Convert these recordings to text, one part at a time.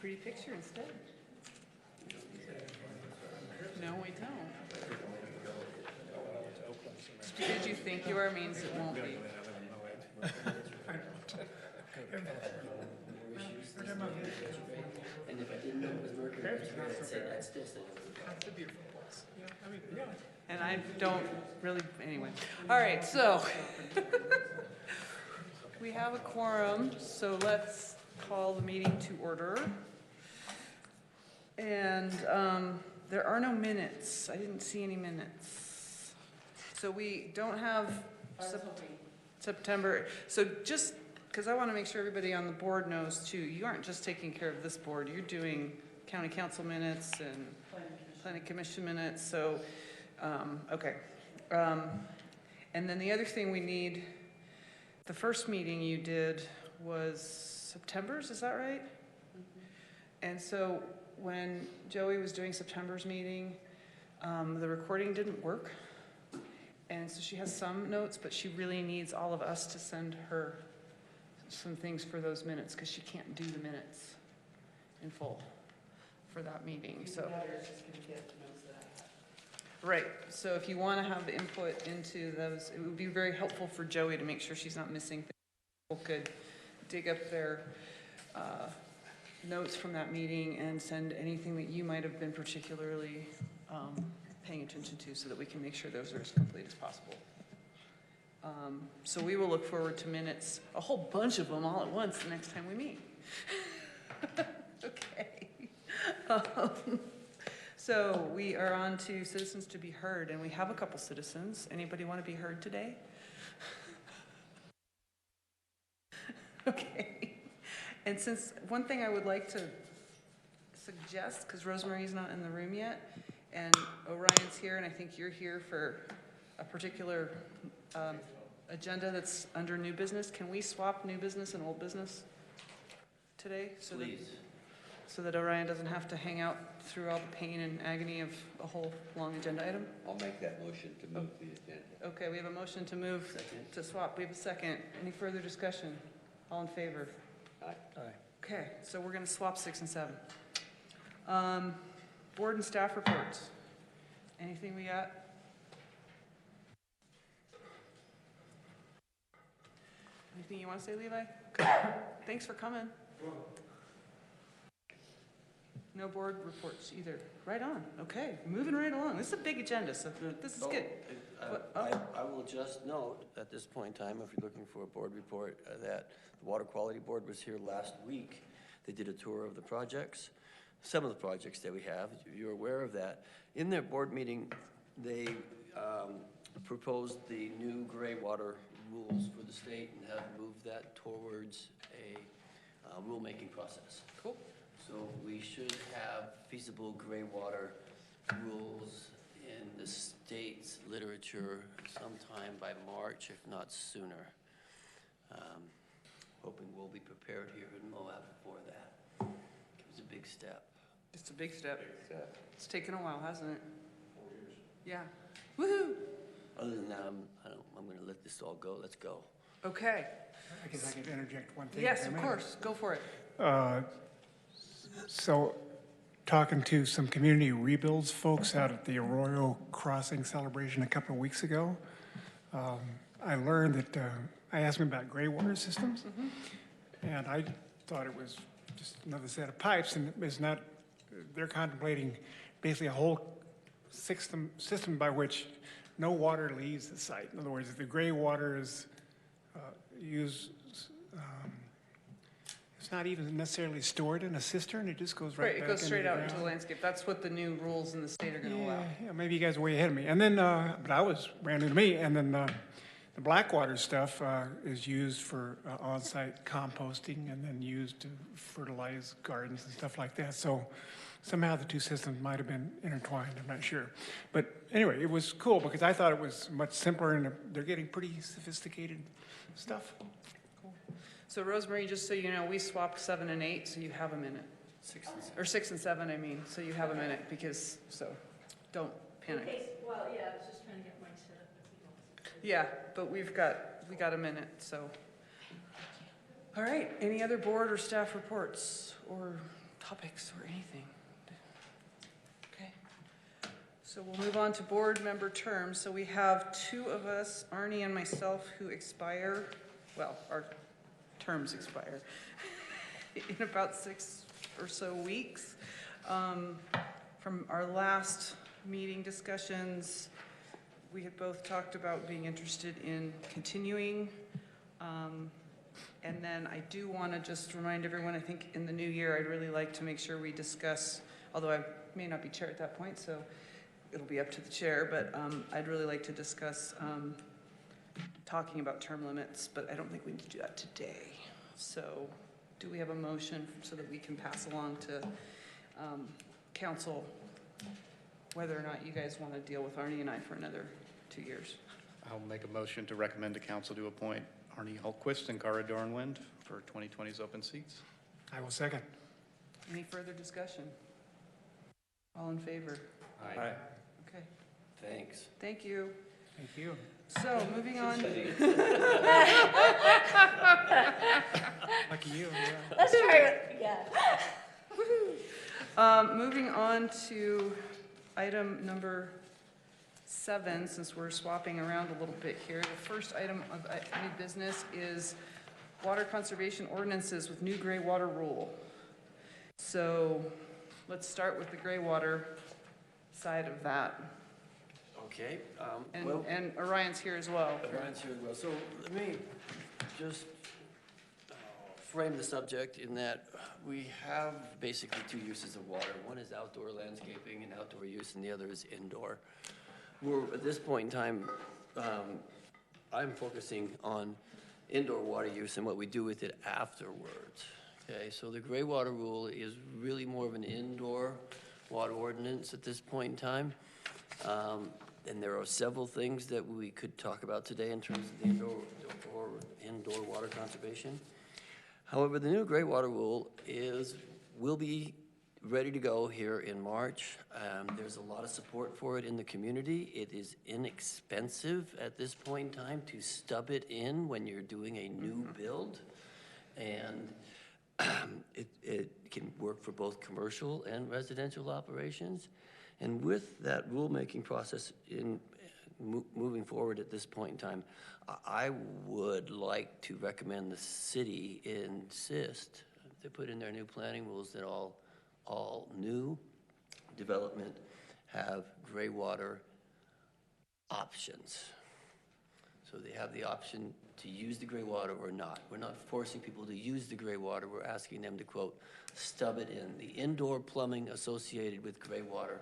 pretty picture instead. No, we don't. Just because you think you are means it won't be. And if I didn't know it was Mercury, I'd say that's still saying. It's a beautiful place. Yeah, I mean, yeah. And I don't really, anyway. All right, so we have a quorum, so let's call the meeting to order. And there are no minutes. I didn't see any minutes. So we don't have September. So just because I want to make sure everybody on the board knows too, you aren't just taking care of this board. You're doing county council minutes and planning commission minutes. So, okay. And then the other thing we need, the first meeting you did was September's, is that right? Mm-hmm. And so when Joey was doing September's meeting, the recording didn't work. And so she has some notes, but she really needs all of us to send her some things for those minutes because she can't do the minutes in full for that meeting. So, right. So if you want to have input into those, it would be very helpful for Joey to make sure she's not missing things. People could dig up their notes from that meeting and send anything that you might have been particularly paying attention to so that we can make sure those are as complete as possible. So we will look forward to minutes, a whole bunch of them all at once the next time we meet. Okay. So we are on to citizens to be heard, and we have a couple citizens. Anybody want to be heard today? Okay. And since one thing I would like to suggest, because Rosemary's not in the room yet, and Orion's here, and I think you're here for a particular agenda that's under new business. Can we swap new business and old business today? So that Orion doesn't have to hang out through all the pain and agony of a whole long agenda item? I'll make that motion to move the agenda. Okay, we have a motion to move to swap. We have a second. Any further discussion? All in favor? Aye. Okay, so we're going to swap 6 and 7. Board and staff reports. Anything we got? Anything you want to say, Levi? Good. Thanks for coming. No board reports either. Right on. Okay, moving right along. This is a big agenda, so this is good. I will just note at this point in time, if you're looking for a board report, that the Water Quality Board was here last week. They did a tour of the projects, some of the projects that we have. You're aware of that. In their board meeting, they proposed the new gray water rules for the state and have moved that towards a rulemaking process. Cool. So we should have feasible gray water rules in the state's literature sometime by March, if not sooner. Hoping we'll be prepared here in Moab before that. It was a big step. It's a big step. It's taken a while, hasn't it? 4 years. Yeah. Woohoo! Other than that, I'm going to let this all go. Let's go. Okay. I guess I can interject one thing. Yes, of course. Go for it. So, talking to some community rebuilds folks out at the Arroyo Crossing celebration a couple of weeks ago, I learned that I asked them about gray water systems, and I thought it was just another set of pipes, and it's not. They're contemplating basically a whole system by which no water leaves the site. In other words, if the gray water is used, it's not even necessarily stored in a cistern. It just goes right back. It goes straight out into the ground. landscape. That's what the new rules in the state are going to allow. Yeah, maybe you guys are way ahead of me. And then, but I was brand new to me. And then the black water stuff is used for on-site composting and then used to fertilize gardens and stuff like that. So somehow the two systems might have been intertwined. I'm not sure. But anyway, it was cool because I thought it was much simpler, and they're getting pretty sophisticated stuff. Cool. So Rosemary, just so you know, we swapped 7 and 8, so you have a minute. 6 and 7. Or 6 and 7, I mean, so you have a minute because, so don't panic. Okay, well, yeah, I was just trying to get mine set up. Yeah, but we got a minute, so. All right, any other board or staff reports or topics or anything? Okay. So we'll move on to board member terms. So we have two of us, Arnie and myself, who expire, well, our terms expire in about 6 or so weeks. From our last meeting discussions, we had both talked about being interested in continuing. And then I do want to just remind everyone, I think in the new year, I'd really like to make sure we discuss, although I may not be chair at that point, so it'll be up to the chair, but I'd really like to discuss talking about term limits, but I don't think we need to do that today. So do we have a motion so that we can pass along to council whether or not you guys want to deal with Arnie and I for another 2 years? I'll make a motion to recommend to council to appoint Arnie Hultquist and Cara Dornwind for 2020's open seats. I will second. Any further discussion? All in favor? Aye. Okay, Thanks. thank you. Thank you. So moving on. Lucky you, yeah. Let's try it, yeah. Moving on to item number 7, since we're swapping around a little bit here. The first item of new business is water conservation ordinances with new gray water rule. So let's start with the gray water side of that. Okay, And Orion's here as well. Brian's here as well. So let me just frame the subject in that we have basically 2 uses of water. One is outdoor landscaping and outdoor use, and the other is indoor. We're, at this point in time, I'm focusing on indoor water use and what we do with it afterwards. Okay, so the gray water rule is really more of an indoor water ordinance at this point in time. And there are several things that we could talk about today in terms of the indoor water conservation. However, the new gray water rule will be ready to go here in March. There's a lot of support for it in the community. It is inexpensive at this point in time to stub it in when you're doing a new build. And it can work for both commercial and residential operations. And with that rulemaking process in moving forward at this point in time, I would like to recommend the city insist to put in their new planning rules that all new development have gray water options. So they have the option to use the gray water or not. We're not forcing people to use the gray water. We're asking them to, quote, stub it in. The indoor plumbing associated with gray water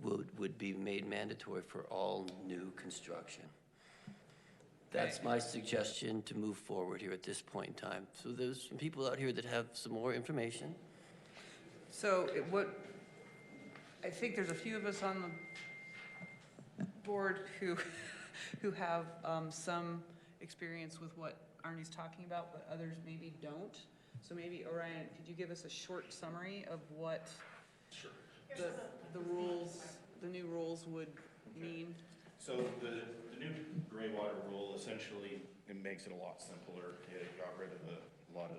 would be made mandatory for all new construction. That's my suggestion to move forward here at this point in time. So there's some people out here that have some more information. So I think there's a few of us on the board who have some experience with what Arnie's talking about, but others maybe don't. So maybe, Orion, could you give us a short summary of what the new rules would mean? So the new gray water rule, essentially, it makes it a lot simpler. It got rid of a lot of,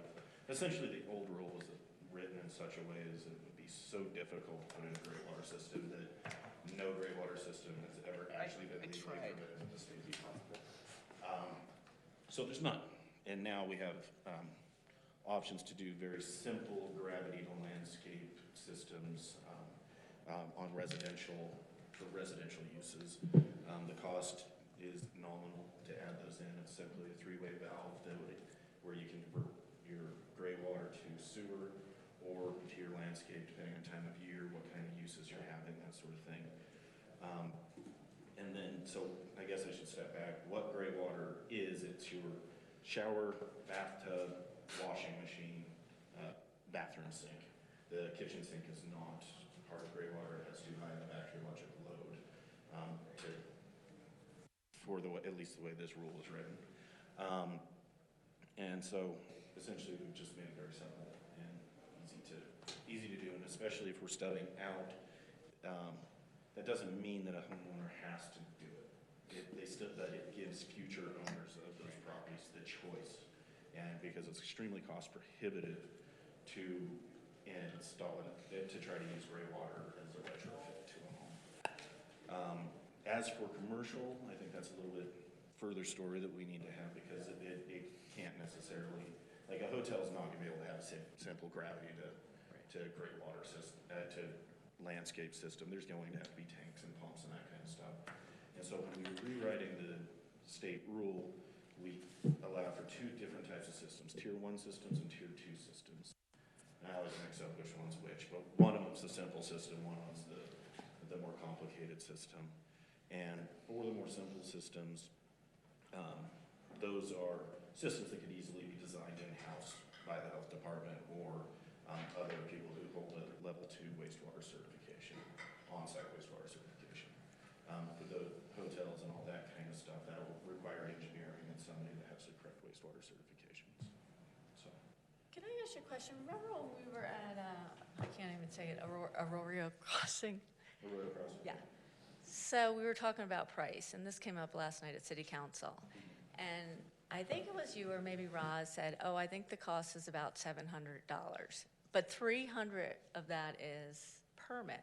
essentially the old rule was written in such a way as it would be so difficult to put in a gray water system that no gray water system has ever actually been legally permitted in the state of Utah. So there's none. And now we have options to do very simple gravity to landscape systems on for residential uses. The cost is nominal to add those in. It's simply a 3-way valve where you can divert your gray water to sewer or to your landscape, depending on time of year, what kind of uses you're having, that sort of thing. And then, so I guess I should step back. What gray water is, it's your shower, bathtub, washing machine, bathroom sink. The kitchen sink is not part of gray water. It has too high of a bacteriological load at least the way this rule is written. And so essentially we've just made it very simple and easy to do, and especially if we're stubbing out, that doesn't mean that a homeowner has to do it. But it gives future owners of those properties the choice, and because it's extremely cost prohibitive to install it, to try to use gray water as a retrofit to a home. As for commercial, I think that's a little bit further story that we need to have, because it can't necessarily, like a hotel's not gonna be able to have a simple gravity to gray water system, to landscape system. There's going to have to be tanks and pumps and that kind of stuff. And so when we were rewriting the state rule, we allow for two different types of systems, tier 1 systems and tier 2 systems. And I always mix up which one's which, but one of them's the simple system, one of them's the more complicated system. And for the more simple systems, those are systems that could easily be designed in-house by the health department or other people who hold a level 2 wastewater certification, on-site wastewater certification. For the hotels and all that kind of stuff, that'll require engineering and somebody that has the correct wastewater certifications. So, Can I ask you a question? Remember when we were at, I can't even say it, Arroyo Crossing? Arroyo Crossing. Yeah. So we were talking about price, and this came up last night at City Council. And I think it was you or maybe Roz said, oh, I think the cost is about $700. But 300 of that is permit.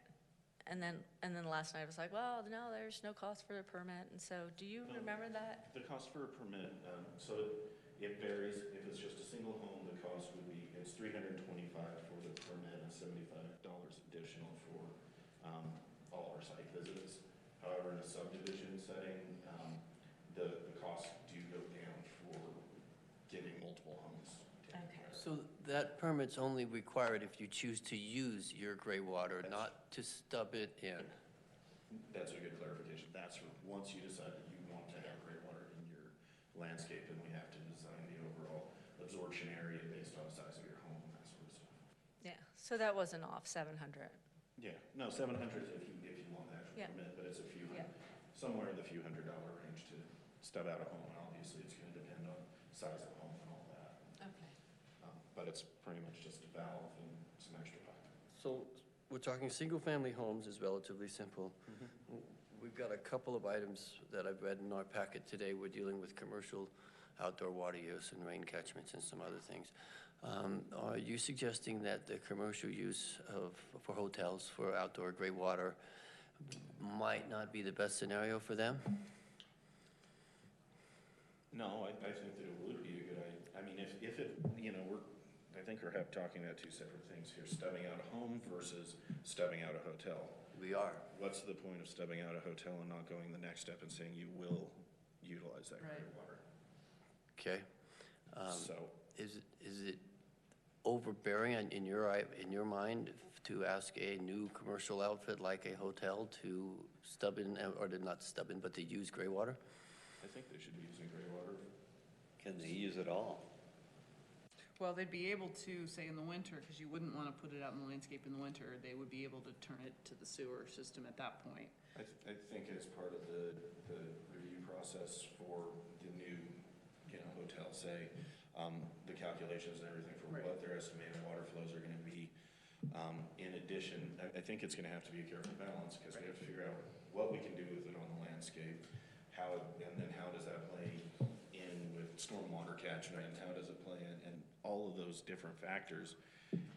And then last night I was like, well, no, there's no cost for the permit. And so do you remember that? The cost for a permit, so it varies. If it's just a single home, the cost would be, it's $325 for the permit and $75 additional for all our site visits. However, in a subdivision setting, the costs do go down for getting multiple homes taken care of. So that permit's only required if you choose to use your gray water, not to stub it in. That's a good clarification. That's once you decide that you want to have gray water in your landscape, and we have to design the overall absorption area based on the size of your home and that sort of stuff. Yeah, so that wasn't off 700. Yeah, no, 700 if you want the actual Yeah. permit, but it's a few, Yeah. somewhere in the few $100 range to stub out a home, and obviously it's gonna depend on size of home and all that. Okay. But it's pretty much just a valve and some extra pipe. So we're talking single-family homes is relatively simple. We've got a couple of items that I've read in our packet today. We're dealing with commercial outdoor water use and rain catchments and some other things. Are you suggesting that the commercial use for hotels for outdoor gray water might not be the best scenario for them? No, I think that it would be a good idea. I mean, if it, I think we're talking about two separate things here, stubbing out a home versus stubbing out a hotel. We are. What's the point of stubbing out a hotel and not going the next step and saying you will utilize that gray Right. water? Okay. So, Is it overbearing in your mind to ask a new commercial outfit like a hotel to stub in, or to not stub in, but to use gray water? I think they should be using gray water. Can they use it all? Well, they'd be able to, say in the winter, because you wouldn't want to put it out in the landscape in the winter, they would be able to turn it to the sewer system at that point. I think as part of the review process for the new, hotel, say, the calculations and everything for Right. what their estimated water flows are gonna be. In addition, I think it's gonna have to be a careful balance, because we have to figure out what we can do with it on the landscape, and then how does that play in with stormwater catchment, and how does it play in, and all of those different factors.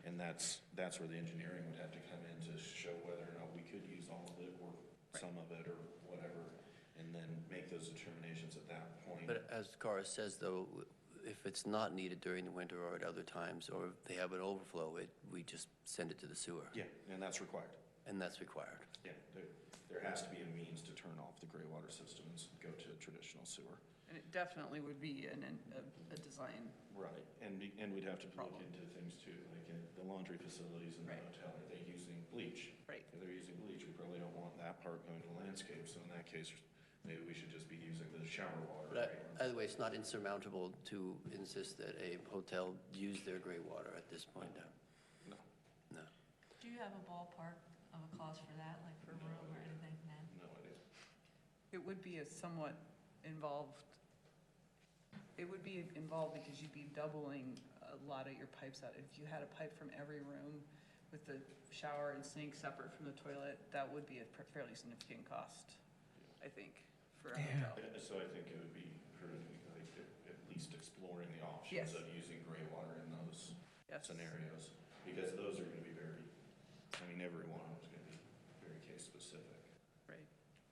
And that's where the engineering would have to come in to show whether or not we could use all of it or some of it or whatever, and then make those determinations at that point. But as Cara says, though, if it's not needed during the winter or at other times, or if they have an overflow, we just send it to the sewer. Yeah, and that's required. And that's required. Yeah, there has to be a means to turn off the gray water systems and go to traditional sewer. And it definitely would be a design. Right, and we'd have to look Problem. into things too, like in the laundry facilities in the Right. hotel, are they using bleach? Right. If they're using bleach, we probably don't want that part going to the landscape, so in that case, maybe we should just be using the shower water. But either way, it's not insurmountable to insist that a hotel use their gray water at this point. No, No. Do you have a ballpark of a cost for that, like for room or anything, man? no idea. It would be a somewhat involved, it would be involved because you'd be doubling a lot of your pipes out. If you had a pipe from every room with the shower and sink separate from the toilet, that would be a fairly significant cost, I think, for a Yeah. hotel. So I think it would be prudent, like, at least exploring the options Yes. of using gray water in those Yes. scenarios. because those are gonna be very, I mean, every one of them is gonna be very case specific, Right.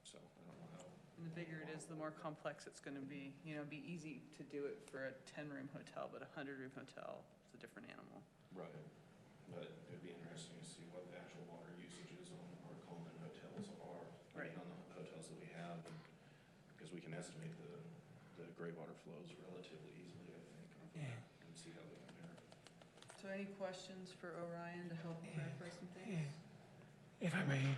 so I don't know how. And the bigger it is, the more complex it's gonna be. You know, it'd be easy to do it for a 10-room hotel, but a 100-room hotel is a different animal. Right. But it'd be interesting to see what the actual water usages on our Coleman hotels are. I Right. mean, on the hotels that we have, because we can estimate the gray water flows relatively easily, I think, and see how they compare. So any questions for Orion to help clarify some things? If I may,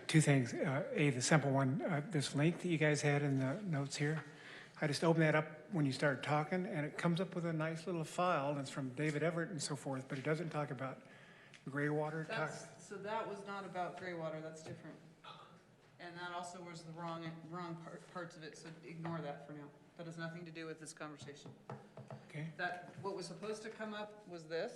two things. A, the simple one, this link that you guys had in the notes here, I just opened that up when you started talking, and it comes up with a nice little file, and it's from David Everett and so forth, but it doesn't talk about gray water. So that was not about gray water, that's different. And that also was the wrong parts of it, so ignore that for now. That has nothing to do with this conversation. Okay. What was supposed to come up was this.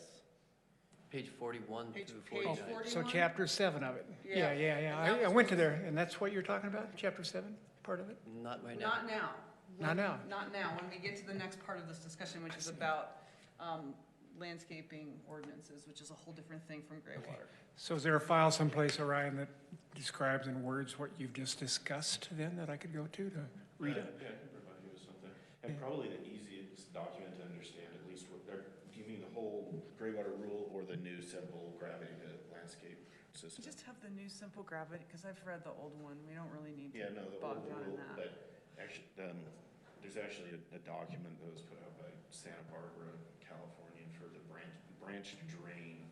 Page 41 Page- through page 49. 40. So 41? chapter 7 of it. Yeah. And that I was went to there, and that's what you're talking about, chapter 7, part of it? Not right now. Not now. Not now. Not now, when we get to the next part of this discussion, which is about landscaping ordinances, which is a whole different thing from gray water. So is there a file someplace, Orion, that describes in words what you've just discussed then, that I could go to read it? Yeah, I can provide you with something. And probably the easiest document to understand, at least, do you mean the whole gray water rule or the new simple gravity to landscape system? Just have the new simple gravity, because I've read the old one, we don't really need Yeah, to no, the bog old down in rule, that. but actually, there's actually a document that was put out by Santa Barbara, California, for the branch drain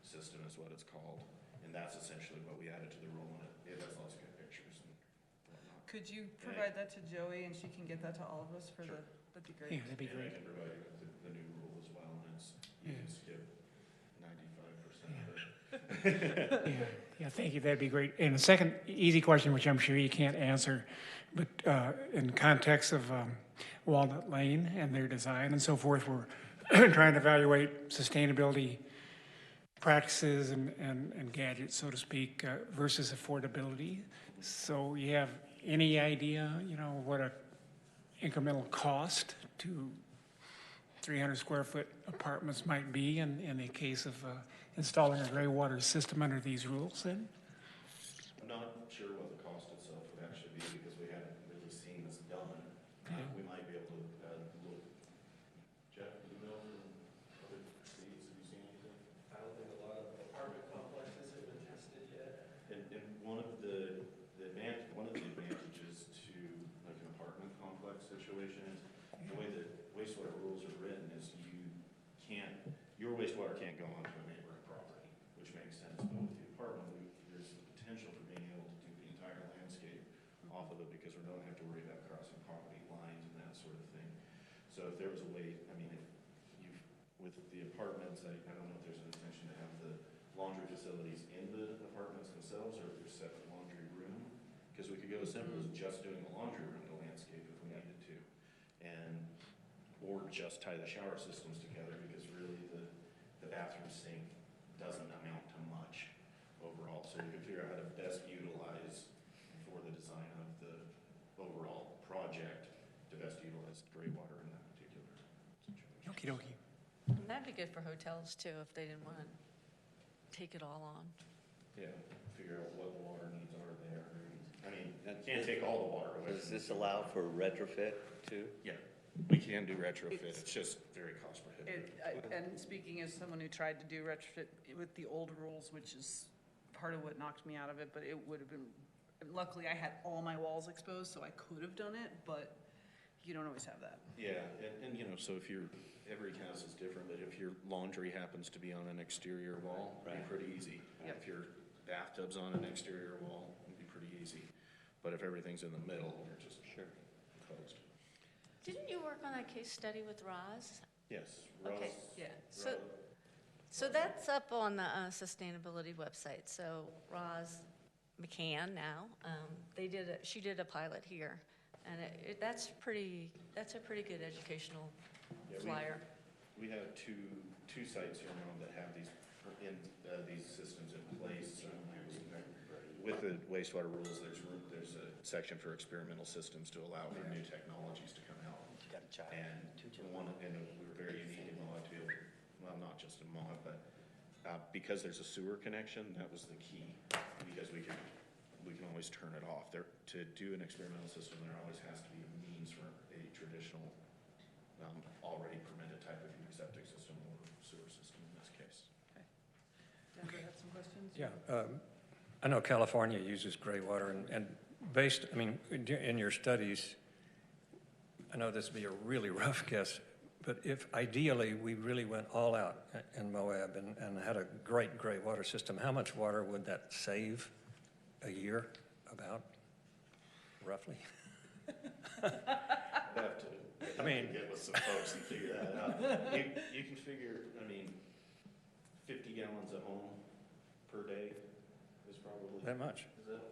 system is what it's called. And that's essentially what we added to the rule, and it has lots of good pictures and whatnot. Could you provide that to Joey, and she can get that to all of us for the, that'd be Yeah, great. that'd be And I great. can provide you with the new rule as well, and you can skip 95% of it. Yeah, thank you, that'd be great. And the second easy question, which I'm sure you can't answer, but in context of Walnut Lane and their design and so forth, we're trying to evaluate sustainability practices and gadgets, so to speak, versus affordability. So you have any idea, what a incremental cost to 300 square foot apartments might be in the case of installing a gray water system under these rules then? I'm not sure what the cost itself would actually be, because we haven't really seen this done. We might be able to look. Jeff, do you know from other cities, have you seen anything? I don't think a lot of apartment complexes have been tested yet. And one of the advantages to like an apartment complex situation is the way that wastewater rules are written is your wastewater can't go onto a neighboring property, which makes sense. But with the apartment, there's the potential for being able to do the entire landscape off of it, because we don't have to worry about crossing property lines and that sort of thing. So if there was a way, I mean, with the apartments, I don't know if there's an intention to have the laundry facilities in the apartments themselves, or if there's separate laundry room, because we could go as simple as just doing the laundry room to landscape if we needed to, or just tie the shower systems together, because really the bathroom sink doesn't amount to much overall. So we can figure out how to best utilize for the design of the overall project to best utilize gray water in that particular situation. Okie dokie. And that'd be good for hotels too, if they didn't want to take it all on. Yeah, figure out what the water needs are there. I mean, That's can't it. take all the water away. Does this allow for retrofit too? Yeah, we can do retrofit, it's just very cost prohibitive. And speaking as someone who tried to do retrofit with the old rules, which is part of what knocked me out of it, but it would have been, luckily I had all my walls exposed, so I could have done it, but you don't always have that. Yeah, and so if every house is different, but if your laundry happens to be on an exterior wall, it'd be Right. pretty easy. Yep. If your bathtub's on an exterior wall, it'd be pretty easy. But if everything's in the middle, you're just Sure. closed. Didn't you work on that case study with Roz? Yes. Okay, Ross- yeah. Ross- So that's up on the sustainability website. So Roz McCann now, she did a pilot here, and that's a pretty good educational Yeah, flyer. We have two sites here now that have these systems in place. With the wastewater rules, there's a section for experimental systems to allow for new technologies to come out. And we were very unique in Moab to be able, well, not just in Moab, but because there's a sewer connection, that was the key. Because we can always turn it off. There, to do an experimental system, there always has to be a means for a traditional, already permitted type of septic system or sewer system in this case. Denver had some questions? Yeah, I know California uses gray water, and based, I mean, in your studies, I know this would be a really rough guess, but if ideally we really went all out in Moab and had a great gray water system, how much water would that save a year, about, roughly? I'd have to get with some folks and figure that out. You can figure, I mean, 50 gallons at home per day is probably. That much? That's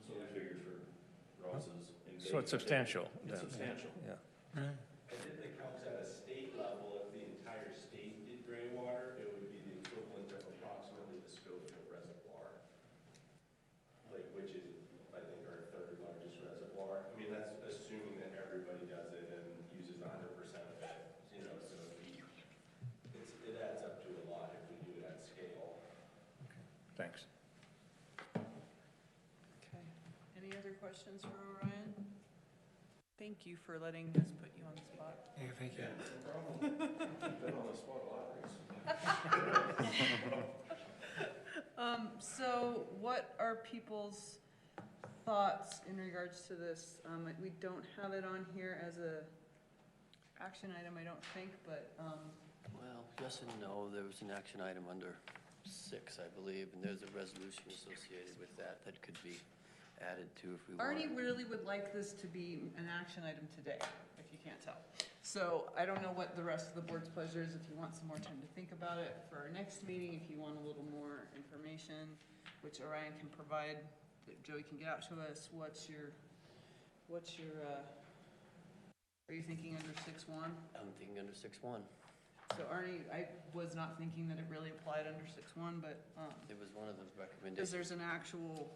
what we figured for Ross's. So it's substantial. It's then. substantial. Yeah. I did the counts at a state level. If the entire state did gray water, it would be the equivalent of approximately the Schofield Reservoir, like, which is, I think, our third largest reservoir. I mean, that's assuming that everybody does it and uses 100% of it, you know, so it adds up to a lot if we do it at scale. Thanks. Okay. Any other questions for Orion? Thank you for letting us put you on the spot. Yeah, thank you. No problem. Been on the spot a lot recently. So what are people's thoughts in regards to this? We don't have it on here as a action item, I don't think, but, Well, yes and no. There was an action item under 6, I believe, and there's a resolution associated with that that could be added to if we Arnie wanted. really would like this to be an action item today, if you can't tell. So I don't know what the rest of the board's pleasure is, if you want some more time to think about it for our next meeting, if you want a little more information, which Orion can provide, that Joey can get out to us. What's your, are you thinking under 6.1? I'm thinking under 6.1. So Arnie, I was not thinking that it really applied under 6.1, but, It was one of the because recommendations. there's an actual,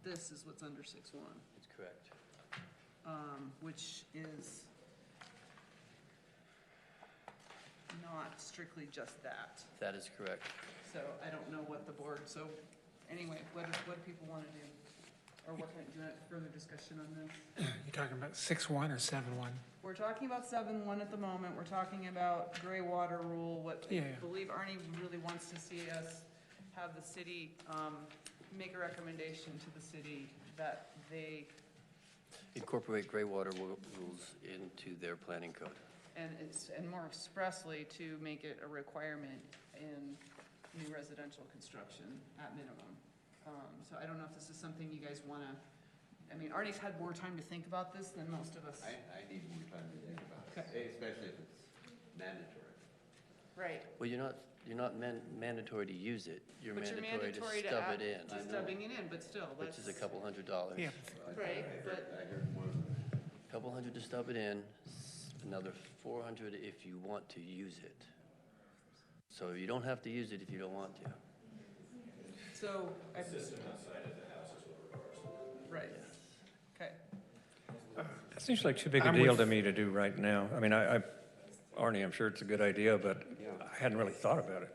this is what's under 6.1. It's correct. Which is not strictly just that. That is correct. So I don't know what the board, so anyway, what do people want to do? Or what kind, do you want further discussion on this? You talking about 6.1 or 7.1? We're talking about 7.1 at the moment. We're talking about gray water rule, what I Yeah. believe Arnie really wants to see us have the city, make a recommendation to the city that they, Incorporate gray water rules into their planning code. and more expressly to make it a requirement in new residential construction at minimum. So I don't know if this is something you guys want to, I mean, Arnie's had more time to think about this than most of us. I need more time to think about Okay. it, especially if it's mandatory. Right. Well, you're not mandatory to use it. You're But you're mandatory to mandatory to stub add, it in, to stubbing it in, but still, which is a that's, couple $100. Yeah, right, but, I heard more than that. Couple $100 to stub it in, another $400 if you want to use it. So you don't have to use it if you don't want to. so, System outside of the house is what requires. right, okay. That seems like too big a I'm deal with- to me to do right now. I mean, Arnie, I'm sure it's a good idea, but I hadn't really thought about it,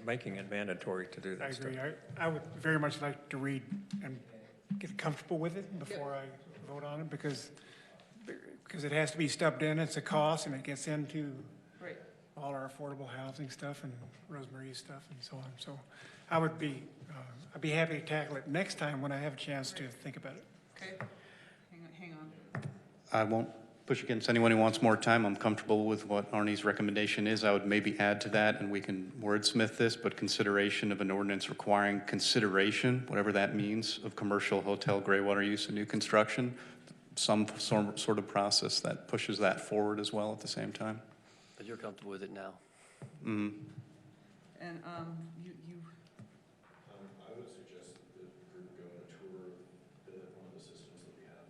making it mandatory to do I that stuff. agree. I would very much like to read and get comfortable with it before I vote on it, because it has to be stubbed in, it's a cost, and it gets into Right, all our affordable housing stuff and Rosemary's stuff and so on. So I'd be happy to tackle it next time when I have a chance to think about it. okay, hang on. I won't push against anyone who wants more time. I'm comfortable with what Arnie's recommendation is. I would maybe add to that, and we can wordsmith this, but consideration of an ordinance requiring consideration, whatever that means, of commercial hotel gray water use in new construction, some sort of process that pushes that forward as well at the same time. But you're comfortable with it now? Mhm. And, you, I would suggest that the group go on a tour of one of the systems that we have.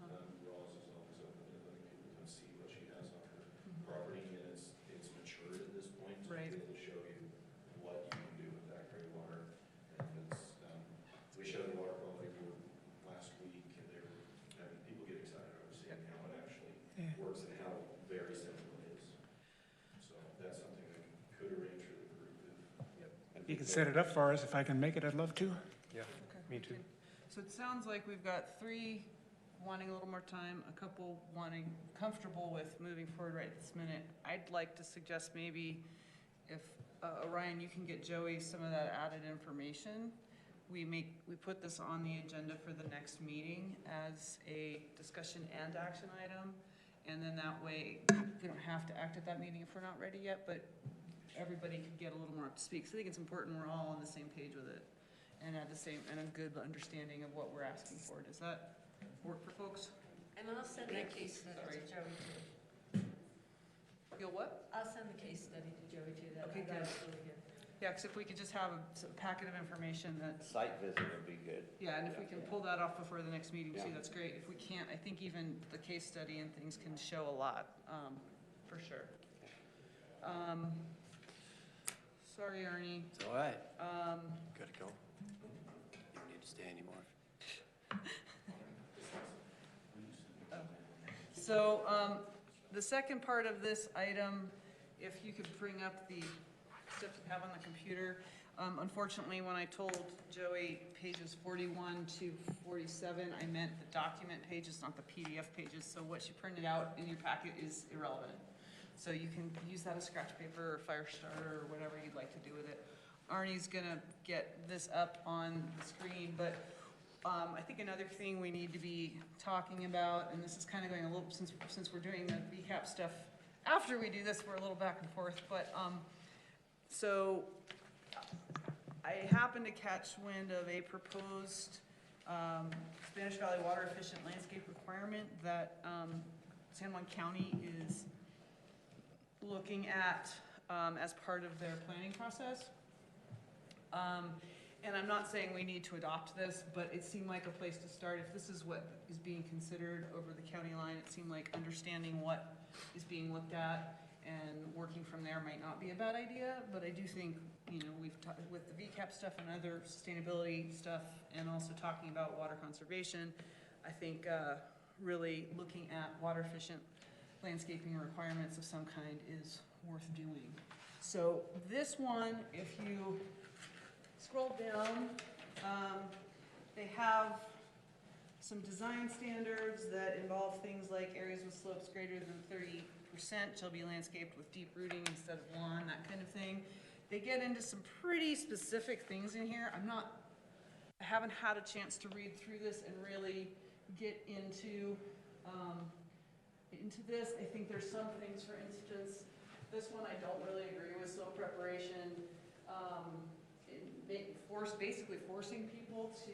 Roz is always open to letting people come see what she has on her property, and it's matured at this point. To Right. be able to show you what you can do with that gray water. And it's, we showed the water quality board last week, and people get excited over seeing how it actually works and how very simple it is. So that's something that could or could set it up for us. If I can make it, I'd love to. Yeah, me too. So it sounds like we've got 3 wanting a little more time, a couple wanting, comfortable with moving forward right this minute. I'd like to suggest maybe if, Orion, you can get Joey some of that added information. We put this on the agenda for the next meeting as a discussion and action item. And then that way, we don't have to act at that meeting if we're not ready yet, but everybody could get a little more up to speed. So I think it's important we're all on the same page with it and at the same, and a good understanding of what we're asking for. Does that work for folks? And I'll send the case study Sorry. to Joey too. Feel what? I'll send the case study to Joey too. Okay, good. That's really good. Yeah, because if we could just have a packet of information that, Site visit would be good. yeah, and if we can pull that off before the next meeting too, Yeah. that's great. If we can't, I think even the case study and things can show a lot, for sure. Sorry, Arnie. It's all right. Gotta go. Don't need to stay anymore. So, the second part of this item, if you could bring up the stuff you have on the computer. Unfortunately, when I told Joey pages 41 to 47, I meant the document pages, not the PDF pages. So what she printed out in your packet is irrelevant. So you can use that as scratch paper or fire starter or whatever you'd like to do with it. Arnie's gonna get this up on the screen, but I think another thing we need to be talking about, and this is kind of going a little, since we're doing the VCAP stuff, after we do this, we're a little back and forth, but, so I happened to catch wind of a proposed, Spanish Valley water efficient landscape requirement that, San Juan County is looking at, as part of their planning process. And I'm not saying we need to adopt this, but it seemed like a place to start. If this is what is being considered over the county line, it seemed like understanding what is being looked at and working from there might not be a bad idea. But I do think, you know, we've talked with the VCAP stuff and other sustainability stuff, and also talking about water conservation, I think really looking at water efficient landscaping requirements of some kind is worth doing. So this one, if you scroll down, they have some design standards that involve things like areas with slopes greater than 30% shall be landscaped with deep rooting instead of lawn, that kind of thing. They get into some pretty specific things in here. I haven't had a chance to read through this and really get into this. I think there's some things, for instance, this one I don't really agree with, soil preparation. Basically forcing people to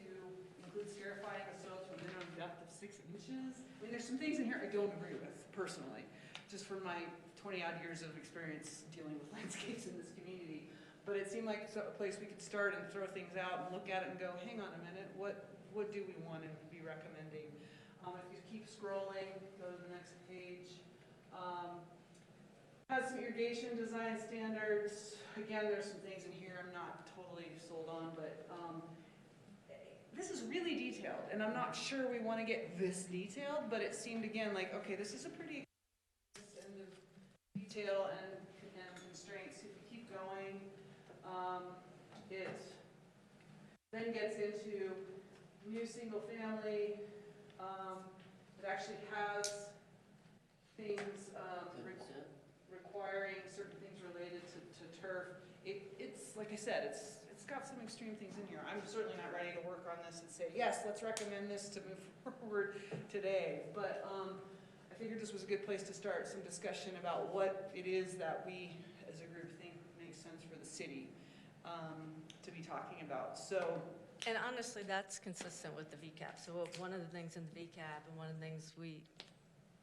include scarifying the soil to a minimum depth of 6 inches. I mean, there's some things in here I don't agree with, personally, just from my 20-odd years of experience dealing with landscapes in this community. But it seemed like a place we could start and throw things out and look at it and go, hang on a minute, what do we want to be recommending? If you keep scrolling, go to the next page. Has some irrigation design standards. Again, there's some things in here I'm not totally sold on, but this is really detailed, and I'm not sure we want to get this detailed, but it seemed again like, okay, this is a pretty end of detail and constraints. If we keep going, it then gets into new single family. It actually has things requiring certain things related to turf. It's like I said, it's got some extreme things in here. I'm certainly not ready to work on this and say, yes, let's recommend this to move forward today. But I figured this was a good place to start some discussion about what it is that we as a group think makes sense for the city to be talking about. So. And honestly, that's consistent with the VCAP. So one of the things in the VCAP and one of the things we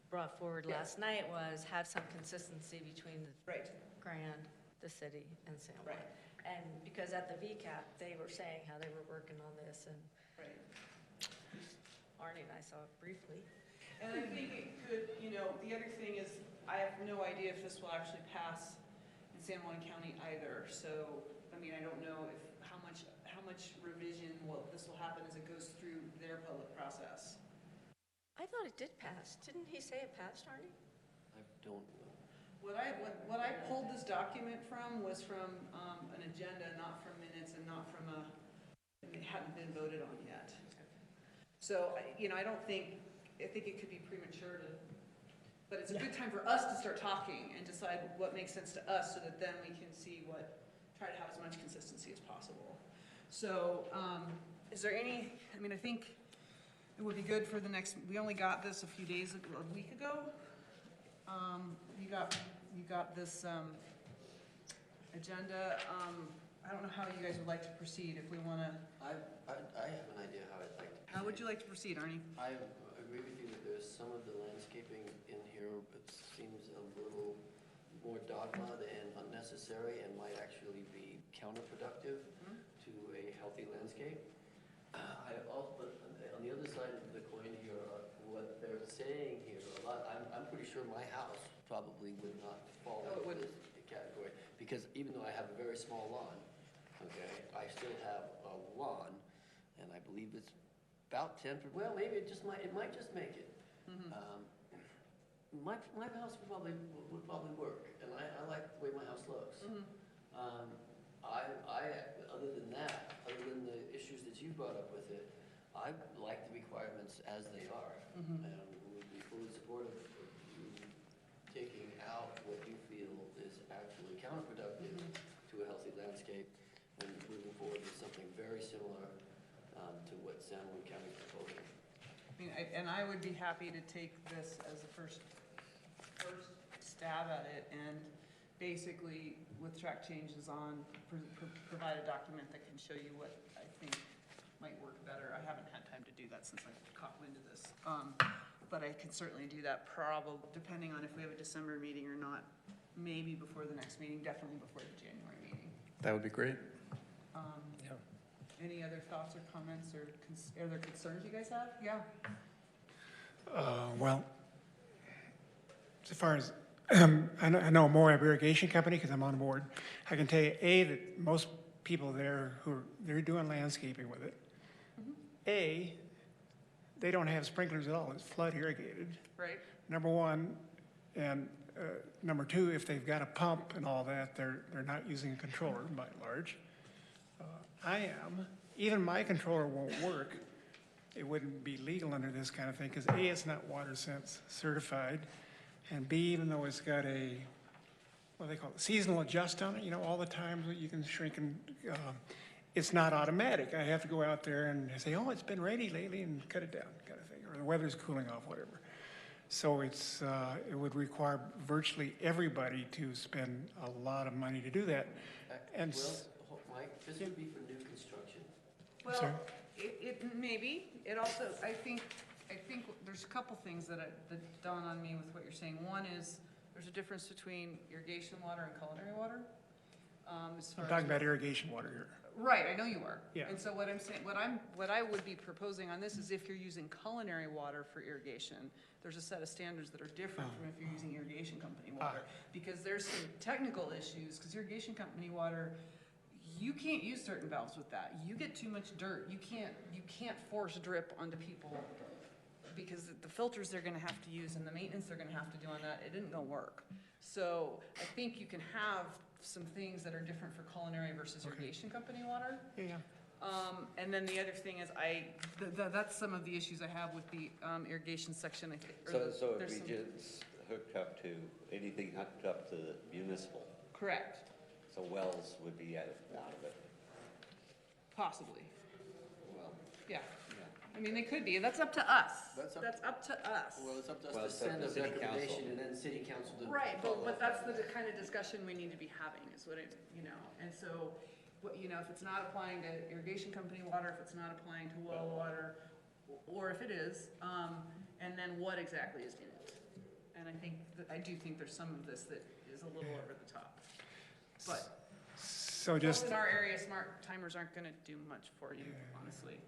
brought forward last night was have some consistency between the Right. Grand, the city, and San Juan. Right. And because at the VCAP, they were saying how they were working on this, and Right. Arnie and I saw it briefly. And I think it could, you know, the other thing is, I have no idea if this will actually pass in San Juan County either. So, I mean, I don't know if how much revision this will happen as it goes through their public process. I thought it did pass. Didn't he say it passed, Arnie? I don't. What I pulled this document from was from an agenda, not from minutes and not from and it hadn't been voted on yet. So, I don't think, I think it could be premature to, but it's a good time for us to start talking and decide what makes sense to us so that then we can see try to have as much consistency as possible. So, is there any, I think it would be good for the next, we only got this a week ago. You got this agenda. I don't know how you guys would like to proceed, if we want to. I have an idea how I'd like to. How would you like to proceed, Arnie? I agree with you that there's some of the landscaping in here, it seems a little more dogma and unnecessary and might actually be counterproductive to a healthy landscape. But on the other side of the coin here, what they're saying here a lot, I'm pretty sure my house probably would not fall into this category, because even though I have a very small lawn, okay, I still have a lawn, and I believe it's about 10, well, maybe it might just make it. My house would probably work, and I like the way my house looks. Other than that, other than the issues that you brought up with it, I like the requirements as they are, and would be fully supportive of you taking out what you feel is actually counterproductive to a healthy landscape and moving forward with something very similar to what San Juan County is proposing. And I would be happy to take this as a first stab at it and basically with track changes on, provide a document that can show you what I think might work better. I haven't had time to do that since I caught wind of this. But I can certainly do that probably, depending on if we have a December meeting or not, maybe before the next meeting, definitely before the January meeting. That would be great. Any other thoughts or comments or other concerns you guys have? Yeah. Well, as far as, I know Moab Irrigation Company because I'm on board. I can tell you, A, that most people there they're doing landscaping with it. A, they don't have sprinklers at all. It's flood irrigated. Right. Number one, and number two, if they've got a pump and all that, they're not using a controller by and large. I am. Even my controller won't work. It wouldn't be legal under this kind of thing because A, it's not WaterSense certified, and B, even though it's got a, what do they call it, seasonal adjust on it, all the times that you can shrink and, it's not automatic. I have to go out there and say, oh, it's been rainy lately and cut it down kind of thing, or the weather's cooling off, whatever. So it would require virtually everybody to spend a lot of money to do that. And Well, Mike, this would be for new construction. Well, Sorry? it maybe. It also, I think there's a couple things that dawn on me with what you're saying. One is there's a difference between irrigation water and culinary water. I'm talking about irrigation water here. Right, I know you are. Yeah. And so what I'm saying, what I would be proposing on this is if you're using culinary water for irrigation, there's a set of standards that are different from if you're using irrigation company water. Because there's some technical issues, because irrigation company water, you can't use certain valves with that. You get too much dirt. You can't force drip onto people because the filters they're gonna have to use and the maintenance they're gonna have to do on that, it isn't gonna work. So I think you can have some things that are different for culinary versus irrigation company water. Yeah. And then the other thing is that's some of the issues I have with the irrigation section. So if we just hooked up to, anything hooked up to the municipal, Correct, so wells would be out of it? possibly, Well, yeah. I mean, they could be, and that's up to us. That's That's up to us. Well, it's up to us Well, to it's up send to a city recommendation council. and then city council to. Right, follow but up. that's the kind of discussion we need to be having, is what and so, if it's not applying to irrigation company water, if it's not applying to well water, or if it is, and then what exactly is in it? And I do think there's some of this that is a little over the top. But, So just, in our area, smart timers aren't gonna do much for you, honestly,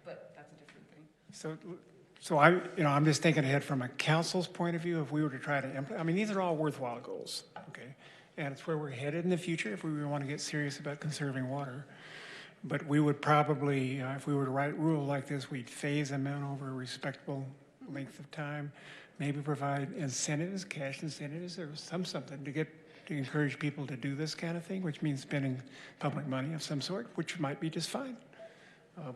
but that's a different thing. so I'm just thinking ahead from a council's point of view, if we were to try to implement, these are all worthwhile goals, okay? And it's where we're headed in the future if we really want to get serious about conserving water. But we would probably, if we were to write a rule like this, we'd phase them in over a respectable length of time, maybe provide incentives, cash incentives, or something to get to encourage people to do this kind of thing, which means spending public money of some sort, which might be just fine.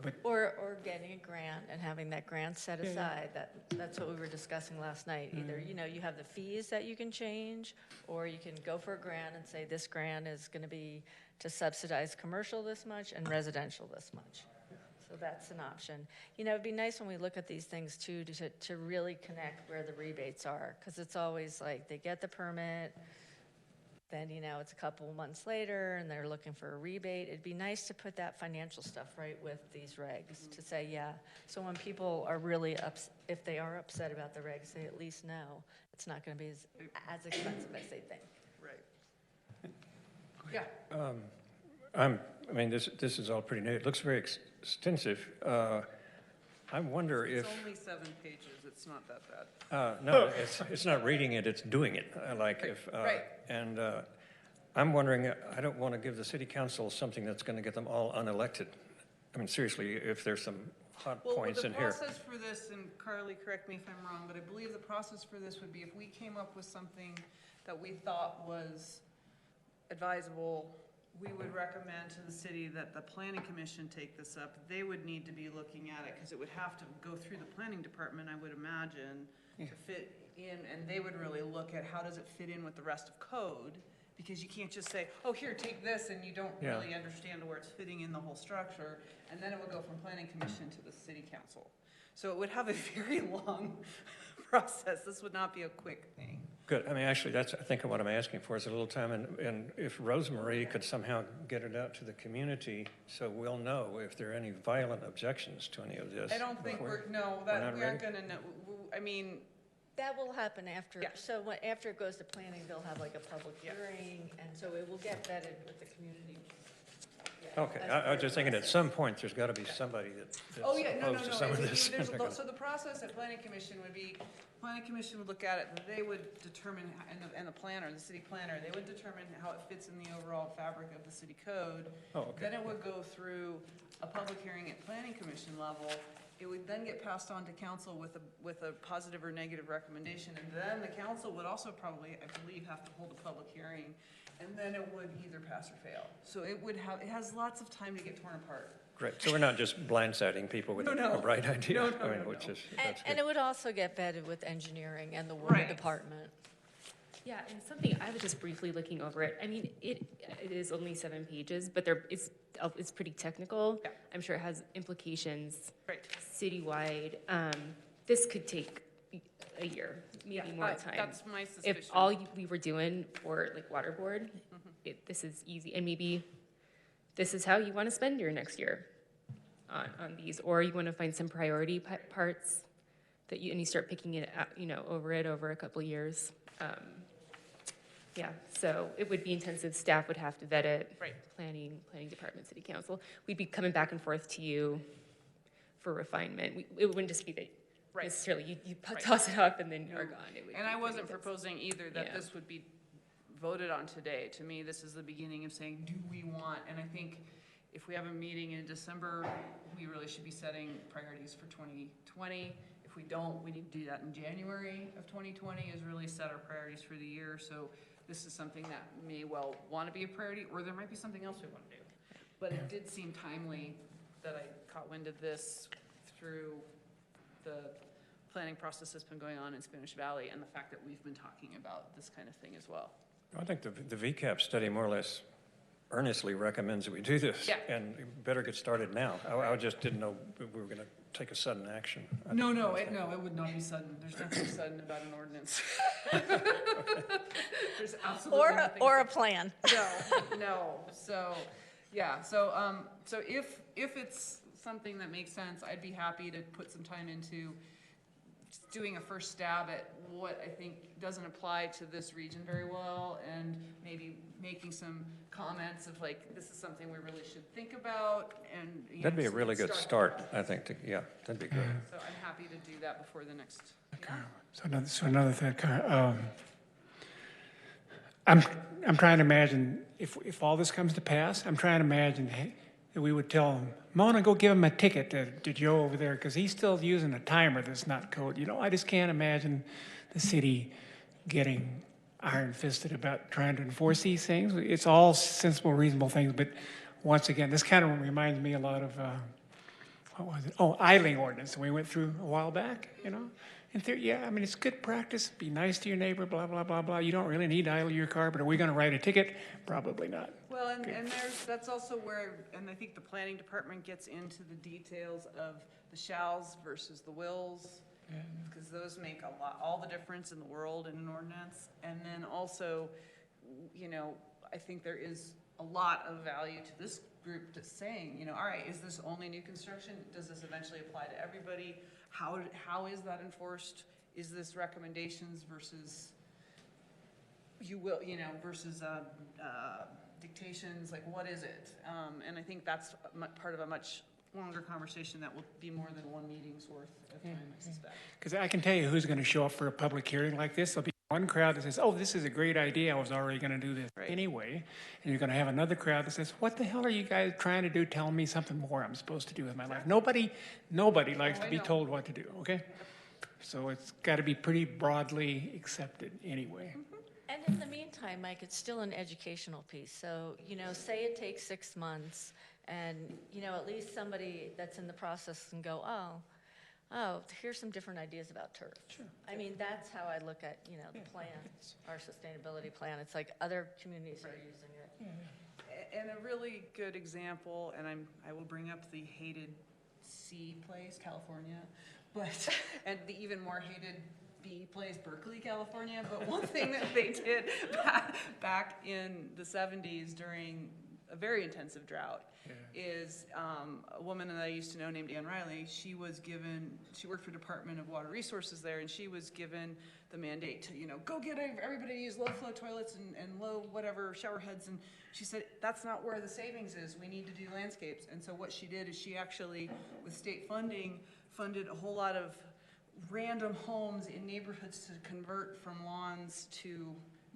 But Or getting a grant and having that grant set Yeah, yeah. aside. That's what we were discussing last night. Either, you have the fees that you can change, or you can go for a grant and say, this grant is going to be to subsidize commercial this much and residential this much. So that's an option. It'd be nice when we look at these things too, to really connect where the rebates are, because it's always like, they get the permit, then, it's a couple months later and they're looking for a rebate. It'd be nice to put that financial stuff right with these regs to say, yeah. So when people are really if they are upset about the regs, they at least know it's not going to be as expensive as they think. Right. Yeah. This is all pretty new. It looks very extensive. I wonder if, It's only 7 pages. It's not that bad. no, it's not reading it, it's doing it. Right. And I'm wondering, I don't want to give the city council something that's going to get them all unelected. I mean, seriously, if there's some hot points in here. Well, the process for this, and Carly, correct me if I'm wrong, but I believe the process for this would be if we came up with something that we thought was advisable, we would recommend to the city that the planning commission take this up. They would need to be looking at it, because it would have to go through the planning department, I would imagine, to fit in, and they would really look at how does it fit in with the rest of code, because you can't just say, oh, here, take this, and you don't Yeah. really understand where it's fitting in the whole structure, and then it would go from planning commission to the city council. So it would have a very long process. This would not be a quick thing. Good. I mean, actually, that's, I think, what I'm asking for is a little time, and if Rosemary could somehow get it out to the community, so we'll know if there are any violent objections to any of this. I don't think before- we aren't gonna know, I mean, That will happen after, Yeah. so after it goes to planning, they'll have like a public Yeah. hearing, and so it will get vetted with the community. Yeah, Okay, as I part was just of the thinking at process. some point, there's got to be somebody that's oh, yeah, no, opposed to some of this. So the process at planning commission would be, planning commission would look at it, and they would determine, and the planner, the city planner, they would determine how it fits in the overall fabric of the city code. Oh, okay. Then it would go through a public hearing at planning commission level. It would then get passed on to council with a positive or negative recommendation, and then the council would also probably, I believe, have to hold a public hearing, and then it would either pass or fail. So it has lots of time to get torn apart. Great, so we're not just blindsiding people with No. a bright idea. No, no, I mean, no, which no. is, And, that's and good. it would also get vetted with engineering and the water Right. department. Yeah, and something, I was just briefly looking over it. I mean, it is only 7 pages, but it's pretty technical. Yeah. I'm sure it has implications Right. citywide. This could take a year, maybe more time. That's my suspicion. If all we were doing for like water board, this is easy, and maybe this is how you want to spend your next year on these, or you want to find some priority parts that you start picking it out, over a couple years. Yeah, so it would be intensive. Staff would have to vet it. Right. Planning department, city council. We'd be coming back and forth to you for refinement. It wouldn't just be that Right. necessarily you toss it up and then you're gone. It would And be I pretty wasn't intense. proposing either that Yeah. this would be voted on today. To me, this is the beginning of saying, do we want, and I think if we have a meeting in December, we really should be setting priorities for 2020. If we don't, we need to do that in January of 2020, is really set our priorities for the year. So this is something that may well want to be a priority, or there might be something else we want to do. But it did seem timely that I caught wind of this through the planning process that's been going on in Spanish Valley, and the fact that we've been talking about this kind of thing as well. I think the VCAP study more or less earnestly recommends that we do this. Yeah. And we better get started now. I just didn't know we were going to take a sudden action. No, it would not be sudden. There's nothing sudden about an ordinance. There's absolutely nothing. Or a plan. No. So, yeah, so if it's something that makes sense, I'd be happy to put some time into doing a first stab at what I think doesn't apply to this region very well, and maybe making some comments of like, this is something we really should think about, and. That'd be a really good start, I think. Yeah, that'd be good. So I'm happy to do that before the next. So another thing, I'm trying to imagine, if all this comes to pass, I'm trying to imagine that we would tell him, Mona, go give him a ticket to Joe over there, because he's still using a timer that's not code. I just can't imagine the city getting iron-fisted about trying to enforce these things. It's all sensible, reasonable things, but once again, this kind of reminds me a lot of, what was it? Oh, idling ordinance we went through a while back, you know? In theory, yeah, I mean, it's good practice, be nice to your neighbor, blah, blah, blah, blah. You don't really need to idle your car, but are we gonna write a ticket? Probably not. Well, and that's also where, and I think the planning department gets into the details of the shalls versus the wills, because those make all the difference in the world in an ordinance. And then also, you know, I think there is a lot of value to this group to saying, you know, all right, is this only new construction? Does this eventually apply to everybody? How is that enforced? Is this recommendations versus versus dictations? Like, what is it? And I think that's part of a much longer conversation that will be more than one meeting's worth of time, I suspect. Because I can tell you who's gonna show up for a public hearing like this. There'll be one crowd that says, oh, this is a great idea, I was already gonna do this anyway. And you're gonna have another crowd that says, what the hell are you guys trying to do, telling me something more I'm supposed to do with my life? Nobody likes to be told what to do, okay? So it's gotta be pretty broadly accepted anyway. And in the meantime, Mike, it's still an educational piece. So, you know, say it takes 6 months and, you know, at least somebody that's in the process can go, oh, here's some different ideas about turf. Sure. I mean, that's how I look at, you know, the plan, our sustainability plan. It's like other communities are using it. And a really good example, and I will bring up the hated C place, California, but, and the even more hated B place, Berkeley, California. But one thing that they did back in the 70s during a very intensive drought is a woman that I used to know named Ann Riley. She worked for Department of Water Resources there, and she was given the mandate to, you know, go get everybody to use low flow toilets and low whatever shower heads. And she said, that's not where the savings is. We need to do landscapes. And so what she did is she actually, with state funding, funded a whole lot of random homes in neighborhoods to convert from lawns to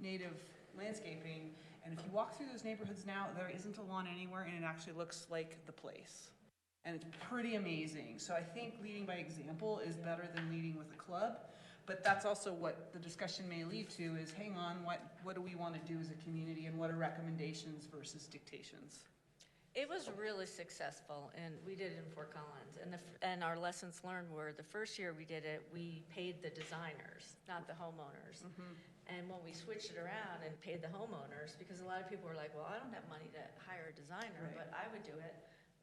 native landscaping. And if you walk through those neighborhoods now, there isn't a lawn anywhere, and it actually looks like the place. And it's pretty amazing. So I think leading by example is better than leading with a club. But that's also what the discussion may lead to is, hang on, what do we want to do as a community, and what are recommendations versus dictations? It was really successful, and we did it in Fort Collins. And our lessons learned were the first year we did it, we paid the designers, not the homeowners. And when we switched it around and paid the homeowners, because a lot of people were like, well, I don't have money to hire a designer, but I would do it,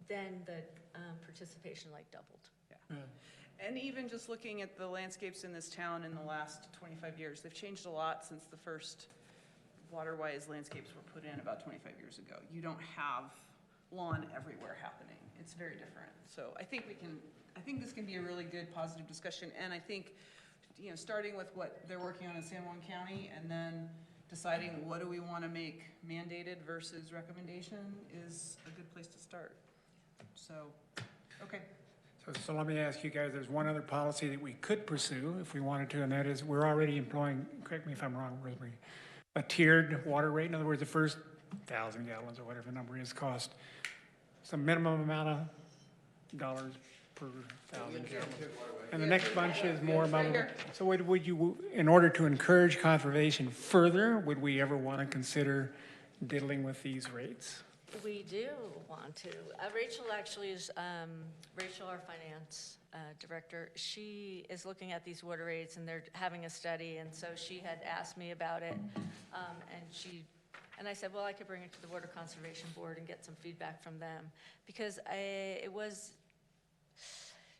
then the participation like doubled. And even just looking at the landscapes in this town in the last 25 years, they've changed a lot since the first water-wise landscapes were put in about 25 years ago. You don't have lawn everywhere happening. It's very different. So I think this can be a really good positive discussion. And I think, you know, starting with what they're working on in San Juan County and then deciding what do we want to make mandated versus recommendation is a good place to start. So, okay. So let me ask you guys, there's one other policy that we could pursue if we wanted to, and that is we're already employing, correct me if I'm wrong, Rosemary, a tiered water rate. In other words, the first 1,000 gallons or whatever the number is cost some minimum amount of dollars per 1,000 gallons. And the next bunch is more amount of, so would you, in order to encourage conservation further, would we ever want to consider diddling with these rates? We do want to. Rachel actually is, Rachel, our finance director, she is looking at these water rates and they're having a study, and so she had asked me about it, and I said, well, I could bring it to the Water Conservation Board and get some feedback from them, because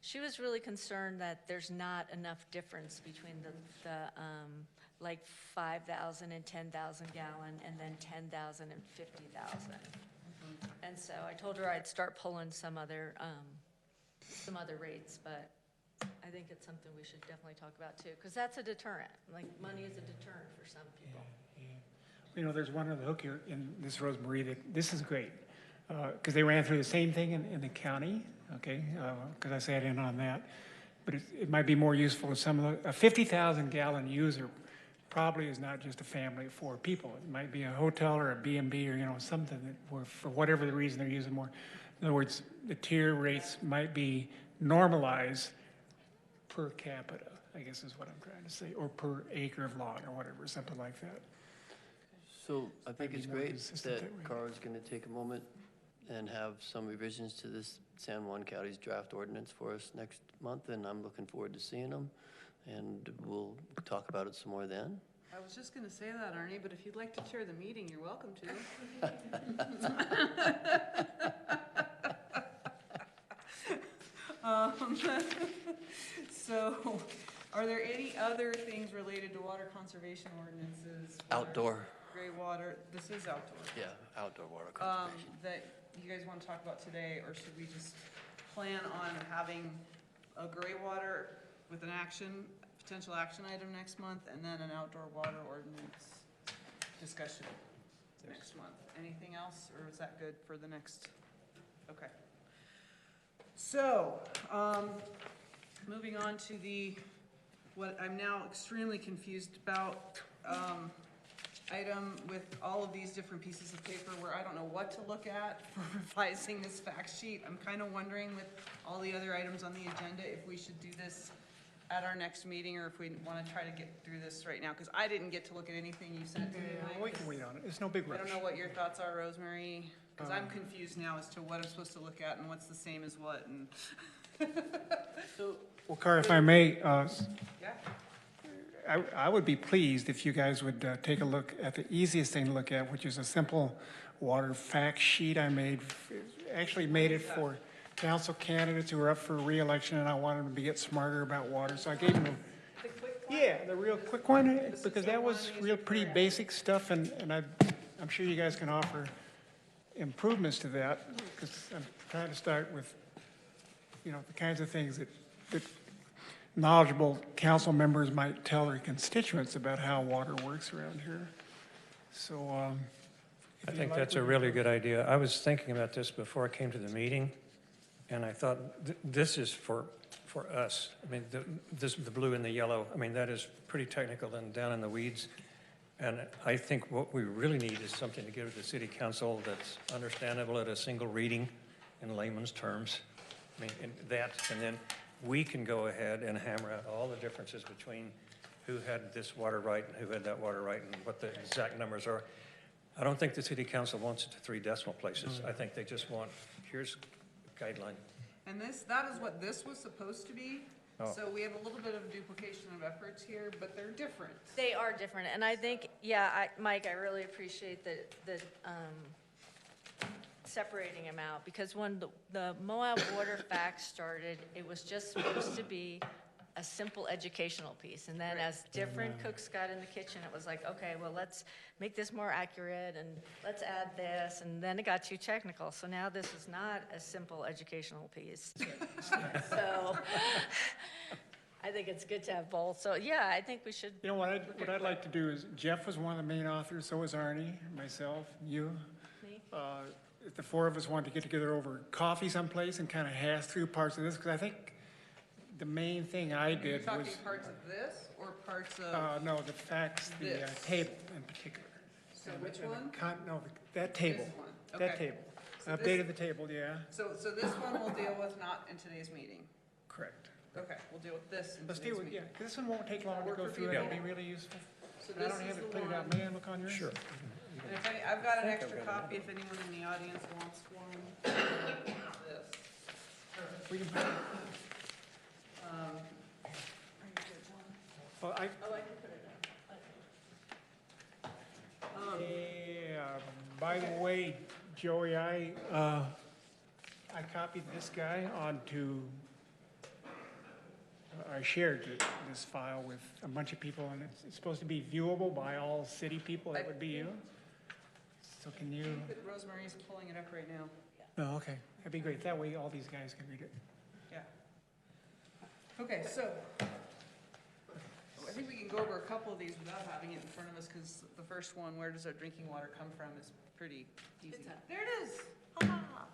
she was really concerned that there's not enough difference between the like 5,000 and 10,000 gallon, and then 10,000 and 50,000. And so I told her I'd start pulling some other rates, but I think it's something we should definitely talk about too, because that's a deterrent. Like, money is a deterrent for some people. You know, there's one other hook here in this, Rosemary, that this is great, because they ran through the same thing in the county, okay, because I sat in on that. But it might be more useful to some of a 50,000 gallon user probably is not just a family of 4 people. It might be a hotel or a B&B or, you know, something that for whatever the reason they're using more. In other words, the tier rates might be normalized per capita, I guess is what I'm trying to say, or per acre of lawn or whatever, something like that. So I think Might be it's more great consistent that that way. Carl is going to take a moment and have some revisions to this San Juan County's draft ordinance for us next month, and I'm looking forward to seeing them. And we'll talk about it some more then. I was just gonna say that, Arnie, but if you'd like to chair the meeting, you're welcome to. So, are there any other things related to water conservation ordinances? Outdoor, Gray water, this is outdoor. yeah, outdoor water conservation. That you guys want to talk about today, or should we just plan on having a gray water with an potential action item next month, and then an outdoor water ordinance discussion next month? Anything else, or is that good for the next? Okay. So, moving on to what I'm now extremely confused about, item with all of these different pieces of paper where I don't know what to look at for revising this fact sheet. I'm kind of wondering with all the other items on the agenda if we should do this at our next meeting, or if we want to try to get through this right now, because I didn't get to look at anything you sent to me, Mike. We can wait on it. It's no big I rush. don't know what your thoughts are, Rosemary, because I'm confused now as to what I'm supposed to look at and what's the same as what, and. Well, Carl, if I may, Yeah, I would be pleased if you guys would take a look at the easiest thing to look at, which is a simple water fact sheet I made. Actually made it for council candidates who are up for reelection, and I wanted them to get smarter about water, so I gave them. the quick one. Yeah, the real quick one, because that was real pretty basic stuff, and I'm sure you guys can offer improvements to that, because I'm trying to start with, the kinds of things that knowledgeable council members might tell their constituents about how water works around here. So, I think that's a really good idea. I was thinking about this before I came to the meeting, and I thought, this is for us. I mean, the blue and the yellow, I mean, that is pretty technical and down in the weeds. And I think what we really need is something to give to the city council that's understandable at a single reading in layman's terms. I mean, and then we can go ahead and hammer out all the differences between who had this water right and who had that water right and what the exact numbers are. I don't think the city council wants it to 3 decimal places. I think they just want, here's a guideline. And that is what this was supposed to be. Oh. So we have a little bit of duplication of efforts here, but they're different. They are different, and I think, Mike, I really appreciate the separating them out, because when the Moab water facts started, it was just supposed to be a simple educational piece, and then as different cooks got in the kitchen, it was like, okay, well, let's make this more accurate, and let's add this, and then it got too technical, so now this is not a simple educational piece. So, I think it's good to have both, so yeah, I think we should. What I'd like to do is, Jeff was one of the main authors, so was Arnie, myself, you. Me? If the 4 of us wanted to get together over coffee someplace and kind of hash through parts of this, because I think the main thing I Are you did talking was, parts of this or parts of, no, the facts, the This. table in particular. so which And the one? No, that table, This one, that okay. table. So this- Updated the table, yeah, So this one we'll deal with not in today's meeting. correct. Okay, we'll deal with this in Let's today's deal with, meeting. yeah, 'cause this one won't take long to Work go for through, people. it'll be really useful. So I this don't is have the it printed out, one. man, look on yours. Sure. And if I've got an extra copy if anyone in the audience wants one. This. We can, well, Oh, I can put it down. yeah, by the way, Joey, I copied this guy onto, I shared this file with a bunch of people, and it's supposed to be viewable by all city people, that would be you. So can you, Rosemary's pulling it up right now. oh, okay, that'd be great, that way all these guys can read it. Yeah. Okay, so I think we can go over a couple of these without having it in front of us, because the first one, where does our drinking water come from, is pretty easy. There it is. Ha-ha.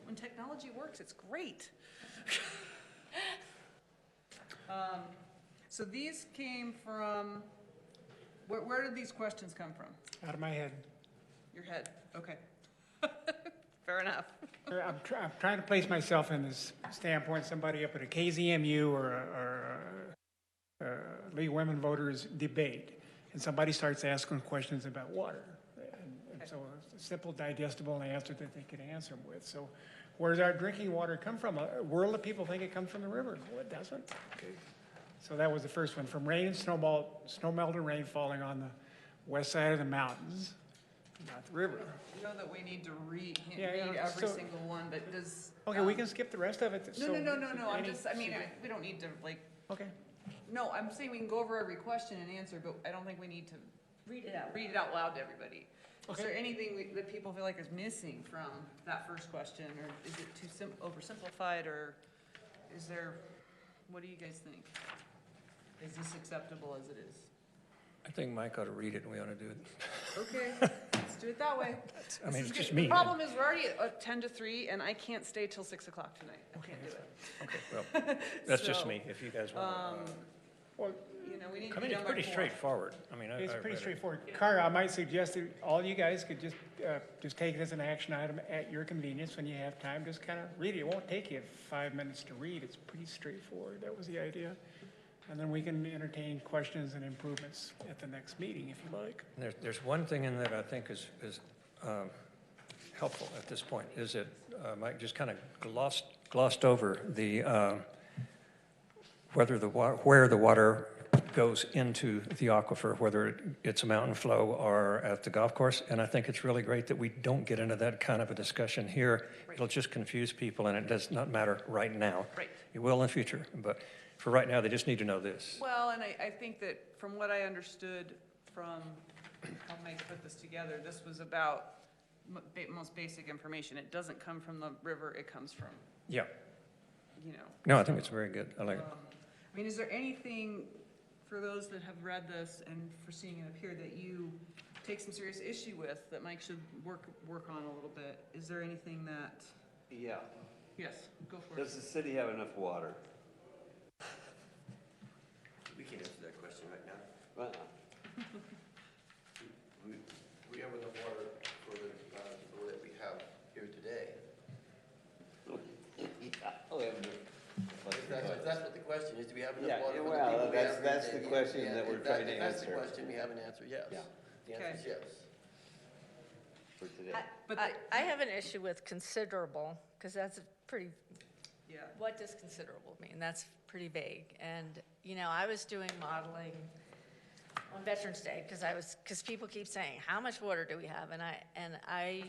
When technology works, it's great. So these came from, where did these questions come from? Out of my head. Your head, okay. Fair enough. I'm trying to place myself in this standpoint, somebody up at a KZMU or a League of Women Voters debate. and somebody starts asking questions about water. And so a simple digestible answer that they could answer them with. So where does our drinking water come from? A world of people think it comes from the river. No, it doesn't. Okay. So that was the first one. From rain, snow melt and rain falling on the west side of the mountains, not the river. You know that we need to read Yeah, every so- single one, but does. Okay, we can skip the rest of it. No, So no, no, no, no, I'm any- just, we don't need to, like, Okay. no, I'm saying we can go over every question and answer, but I don't think we need to Read it out. read it out loud to everybody. Is Okay. there anything that people feel like is missing from that first question, or is it too oversimplified, or is there, what do you guys think? Is this acceptable as it is? I think Mike ought to read it and we ought to do it. Okay, let's do it that way. I mean, This is it's just good. me. The problem is, we're already at 10 to 3, and I can't stay till 6 o'clock tonight. I can't do it. Okay, well, that's just So, me, if you guys want to. Well, You know, we need I to mean, be it's done by pretty 4. straightforward. I mean, it's I pretty read it. straightforward. Cara, I might suggest that all you guys could just take it as an action item at your convenience when you have time. Just kind of read it. It won't take you 5 minutes to read. It's pretty straightforward. That was the idea. And then we can entertain questions and improvements at the next meeting if you like. There's one thing in that I think is helpful at this point, is that Mike just kind of glossed over the, where the water goes into the aquifer, whether it's a mountain flow or at the golf course. And I think it's really great that we don't get into that kind of a discussion here. It'll just confuse people, and it does not matter right now. Right. It will in the future, but for right now, they just need to know this. Well, and I think that from what I understood from how Mike put this together, this was about most basic information. It doesn't come from the river, it comes from, Yeah. you know. No, I think it's very good. I like it. I mean, is there anything, for those that have read this and for seeing it appear, that you take some serious issue with, that Mike should work on a little bit? Is there anything that, Yeah. yes, go for it. Does the city have enough water? We can answer that question right now. Well, We have enough water for the flow that we have here today. yeah, we have enough. If that's what the question is, do we have enough Yeah, water for the well, people we that's- have? that's the question that we're trying to If that's the answer. question, we have an answer, yes. Yeah. The answer is yes. For today. But I have an issue with considerable, because that's a pretty, yeah, what does considerable mean? That's pretty vague. And, you know, I was doing modeling on Veterans Day, because people keep saying, how much water do we have? And I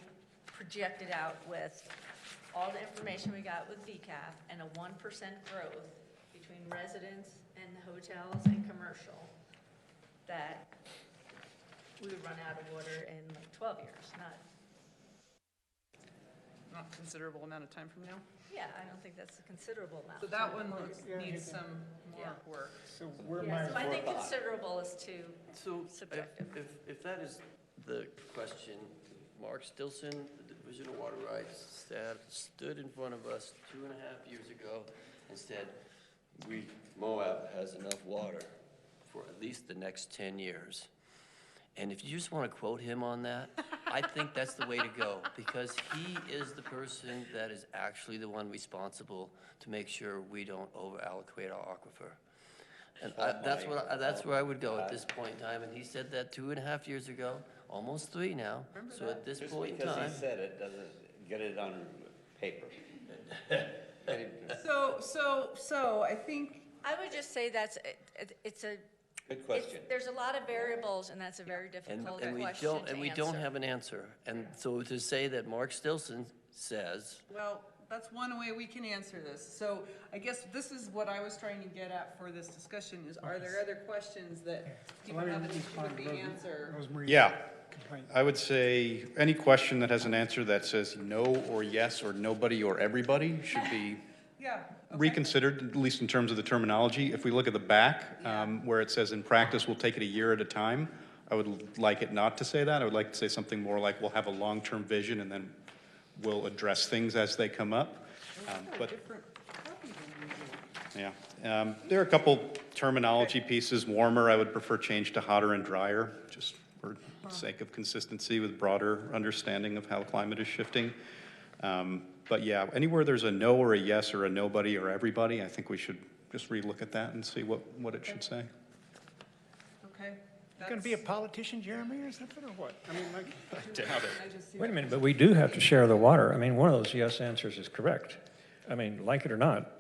projected out with all the information we got with VCAP and a 1% growth between residents and hotels and commercial, that we would run out of water in like 12 years, not a considerable amount of time from now. yeah, I don't think that's a considerable amount. So that one Yeah, needs yeah. some more Yeah. work. So where Yeah, so I my, think considerable is too So subjective. if that is the question, Mark Stilson, the Division of Water Rights staff, stood in front of us 2.5 years ago and said, Moab has enough water for at least the next 10 years. And if you just want to quote him on that, I think that's the way to go, because he is the person that is actually the one responsible to make sure we don't over-allocate our aquifer. And that's where I would go at this point in time, and he said that 2.5 years ago, almost 3 now. So at this Just point in because he time, said it doesn't get it on paper. So I think, I would just say it's a, Good question. there's a lot of variables, and that's a very difficult and we question don't, to and we don't answer. have an answer. And so to say that Mark Stilson says, well, that's one way we can answer this. So I guess this is what I was trying to get at for this discussion, is are there other questions that people let me have an issue respond with to the answer? Rosemary's Yeah. complaint. I would say any question that has an answer that says no or yes or nobody or everybody should be Yeah. okay. reconsidered, at least in terms of the terminology. If we look at the back, where it says in practice, we'll take it a year at a time, I would like it not to say that. I would like to say something more like we'll have a long-term vision and then we'll address things as they come up. But Different copy than usual. there are a couple terminology pieces. Warmer, I would prefer change to hotter and drier, just for the sake of consistency with broader understanding of how climate is shifting. But yeah, anywhere there's a no or a yes or a nobody or everybody, I think we should just relook at that and see what it should say. Okay. You gonna be a politician, Jeremy, or something, or what? I mean, like, Doubt it. I just see Wait a that minute, first. but we do have to share the water. I mean, one of those yes answers is correct. I mean, like it or not,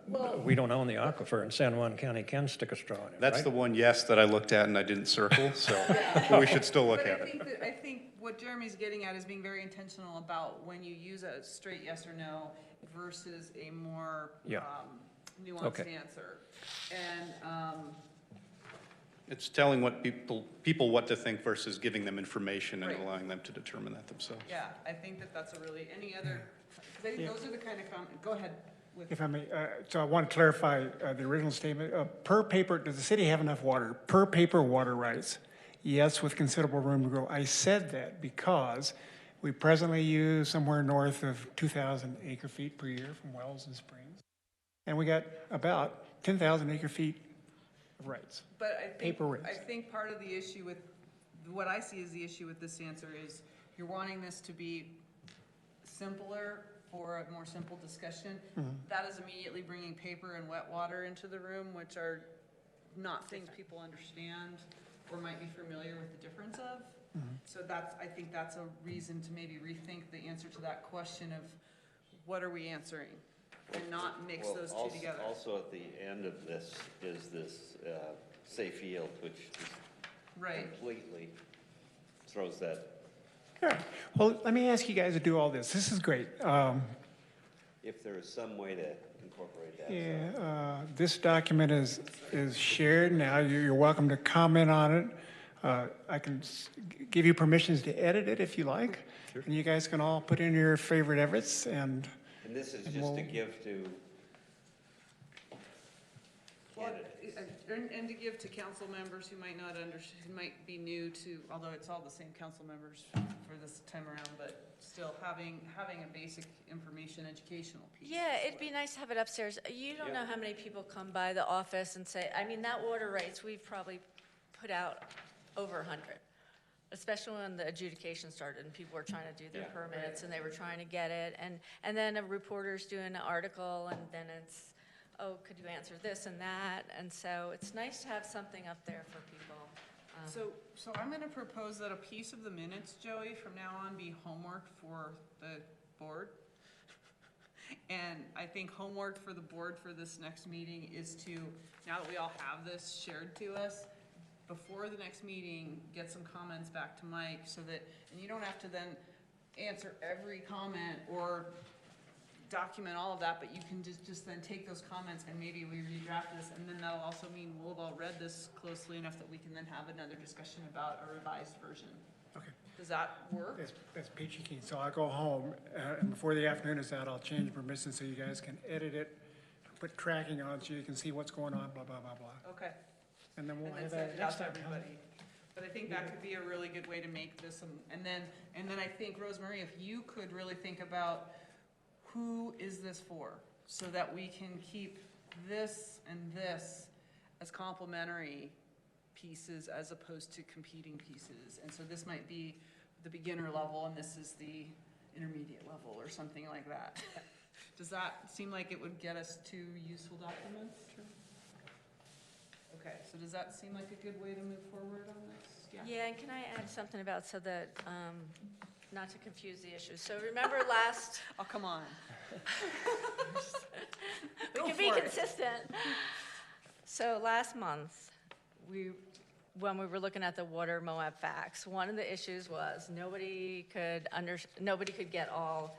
we don't own the aquifer, and San Juan County can stick a straw in it, That's right? the one yes that I looked at and I didn't circle, so but we should still look But at it. I think what Jeremy's getting at is being very intentional about when you use a straight yes or no versus a more Yeah. nuanced Okay. answer. And, It's telling what people what to think versus giving them information and Right. allowing them to determine that themselves. yeah, I think that that's a really, any other, because I think those are the kind of go ahead with. if I may, so I want to clarify the original statement. Per paper, does the city have enough water? Per paper water rights? Yes, with considerable room to grow. I said that because we presently use somewhere north of 2,000 acre feet per year from wells and springs. And we got about 10,000 acre feet of rights. But Paper rights. I think part of the issue with, what I see as the issue with this answer is you're wanting this to be simpler for a more simple discussion. That is immediately bringing paper and wet water into the room, which are not things people understand or might be familiar with the difference of. So I think that's a reason to maybe rethink the answer to that question of what are we answering? And not mix Well, those two also- together. Also, at the end of this is this safe yield, which just Right. completely throws that. All right. Well, let me ask you guys to do all this. This is great. If there is some way to incorporate that. Yeah, this document is shared now. You're welcome to comment on it. I can give you permissions to edit it if you like. And you guys can all put in your favorite edits and. And this is And just to we'll- give to Well, candidates. and to give to council members who might not who might be new to, although it's all the same council members for this time around, but still having a basic information educational piece. Yeah, is it'd be nice to have it upstairs. You don't Yeah. know how many people come by the office and say, I mean, that water rights, we've probably put out over 100. Especially when the adjudication started and people were trying to do their permits and they were trying to get it. And then a reporter's doing an article and then it's, oh, could you answer this and that? And so it's nice to have something up there for people. So I'm gonna propose that a piece of the minutes, Joey, from now on be homework for the board. And I think homework for the board for this next meeting is to, now that we all have this shared to us, before the next meeting, get some comments back to Mike so that, and you don't have to then answer every comment or document all of that, but you can just then take those comments and maybe we redraft this, and then that'll also mean we'll have all read this closely enough that we can then have another discussion about a revised version. Okay. Does that work? That's peachy keen. So I'll go home, and before the afternoon is out, I'll change permissions so you guys can edit it, put tracking on so you can see what's going on, blah, blah, blah, blah. Okay. And then we'll And then have send that it out next to time. everybody. But I think that could be a really good way to make this, and then I think, Rosemary, if you could really think about who is this for? So that we can keep this and this as complementary pieces as opposed to competing pieces. And so this might be the beginner level and this is the intermediate level or something like that. Does that seem like it would get us two useful documents? Okay, so does that seem like a good way to move forward on this? Yeah, and can I add something about, so that, not to confuse the issue. So remember last, Oh, come on. we Go can be for it. consistent. So last month, when we were looking at the water Moab facts, one of the issues was nobody could get all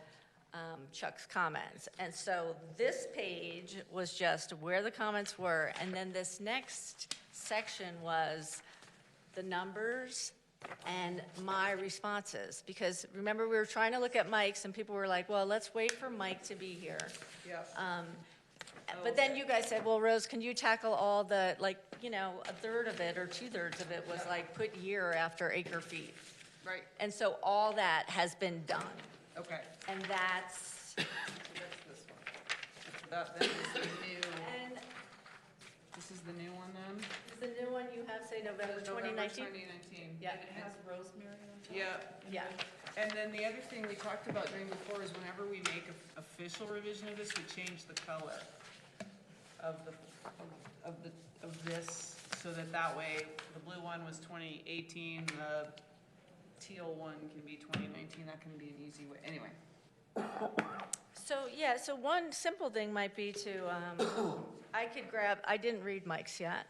Chuck's comments. And so this page was just where the comments were, and then this next section was the numbers and my responses. Because remember, we were trying to look at Mike's, and people were like, well, let's wait for Mike to be here. Yeah. But then you guys said, well, Rose, can you tackle all the, like, a third of it or 2/3 of it was like put year after acre feet. Right, And so all that has been done. okay. And that's, So that's this one. That is the new, and this is the new one then? is the new one you have, say, November 2019? 2019. Yeah. And it has rosemary on top? Yeah, Yeah. and then the other thing we talked about doing before is whenever we make an official revision of this, we change the color of this so that way, the blue one was 2018, the teal one can be 2019, that can be an easy way, anyway. So, yeah, so one simple thing might be to, I didn't read Mike's yet,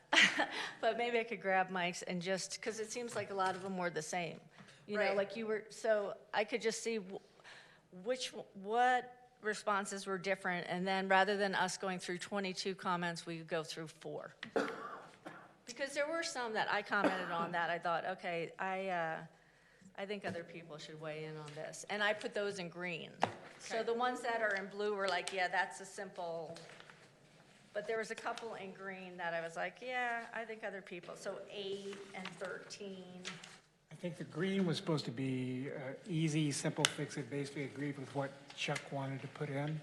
but maybe I could grab Mike's and just, because it seems like a lot of them were the same. You know, Right. like you were, so I could just see what responses were different, and then rather than us going through 22 comments, we could go through 4. Because there were some that I commented on that I thought, okay, I think other people should weigh in on this. And I put those in green. So Okay. the ones that are in blue were like, yeah, that's a simple, but there was a couple in green that I was like, yeah, I think other people. So 8 and 13. I think the green was supposed to be easy, simple fix. It basically agreed with what Chuck wanted to put in.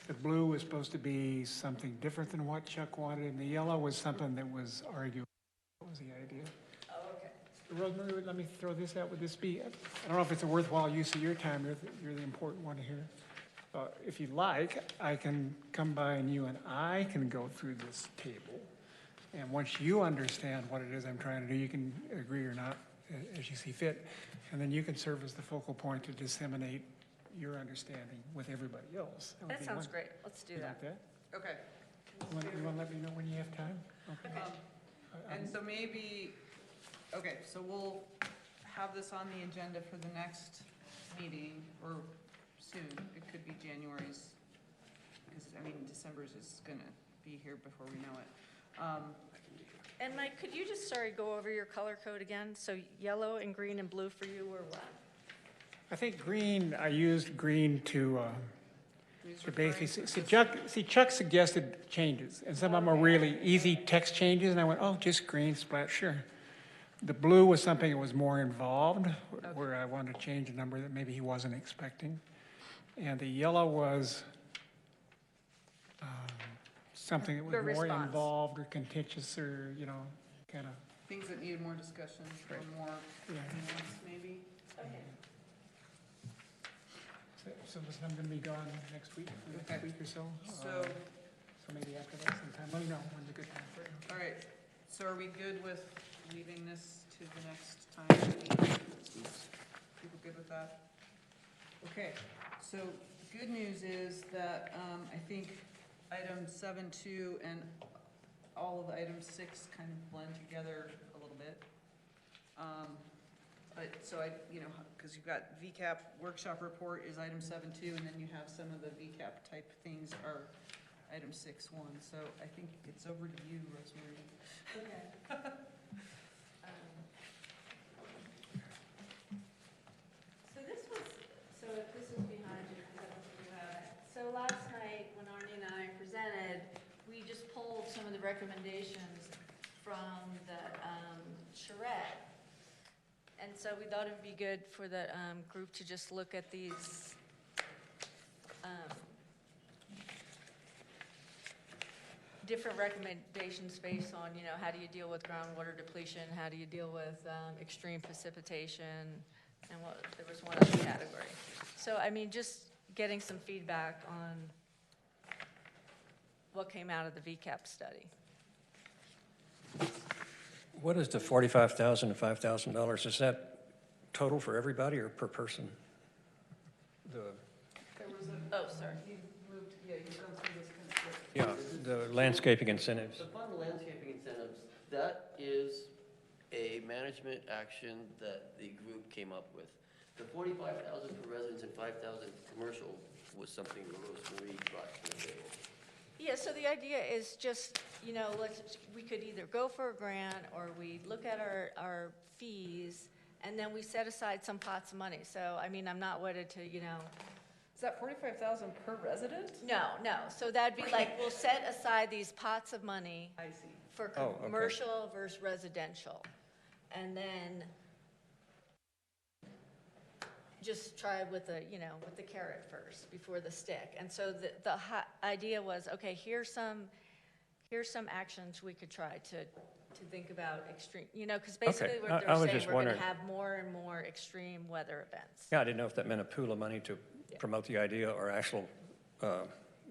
The blue was supposed to be something different than what Chuck wanted, and the yellow was something that was arguable. What was the idea? Oh, okay. Rosemary, let me throw this out. Would this be, I don't know if it's a worthwhile use of your time. You're the important one here. If you'd like, I can come by and you and I can go through this table. And once you understand what it is I'm trying to do, you can agree or not as you see fit. And then you can serve as the focal point to disseminate your understanding with everybody else. would That be sounds one. great. Let's do You that. like that? Okay. You want to let me know when you have time? Okay. And so maybe, okay, so we'll have this on the agenda for the next meeting, or soon. It could be January's, because, I mean, December's is gonna be here before we know it. And Mike, could you just, go over your color code again? So yellow and green and blue for you, or what? I think green, I used green to He's basically, referring to Chuck suggested changes, and some of them are really easy text changes, and I went, oh, just green splash, sure. The blue was something that was more involved, where I wanted to change a number that maybe he wasn't expecting. And the yellow was something that was Your more response. involved or contentious or, kind of, things that needed more discussion, or more nuance, maybe. Okay. so I'm gonna be gone next week, Okay. week or so. So, So maybe after that sometime, let me know when's a good time for you. all right, so are we good with leaving this to the next time? People good with that? Okay, so good news is that, I think item 7.2 and all of item 6 kind of blend together a little bit. But, so because you've got VCAP workshop report is item 7.2, and then you have some of the VCAP type things are item 6.1, so I think it's over to you, Rosemary. Okay. So this was behind you, because I don't think you have it. So last night, when Arnie and I presented, we just pulled some of the recommendations from the charrette. And so we thought it'd be good for the group to just look at these different recommendations based on, how do you deal with groundwater depletion, how do you deal with extreme precipitation, and there was one other category. So, just getting some feedback on what came out of the VCAP study. What is the $45,000 to $5,000? Is that total for everybody or per person? There was Oh, sorry. you moved, you go through this kind of quick. Yeah, the landscaping incentives. The fund landscaping incentives, that is a management action that the group came up with. The 45,000 for residents and 5,000 for commercial was something Rosemary brought to the table. Yeah, so the idea is just, we could either go for a grant, or we look at our fees, and then we set aside some pots of money. So, I'm not wedded to, Is that 45,000 per resident? No. So that'd be like, we'll set aside these pots of money I see. for Oh, okay. commercial versus residential. And then just try with the carrot first before the stick. And so the idea was, okay, here's some actions we could try to think about extreme, because basically Okay. what I they're was saying, just we're going to wondering. have more and more extreme weather events. Yeah, I didn't know if that meant a pool of money to promote the idea or actual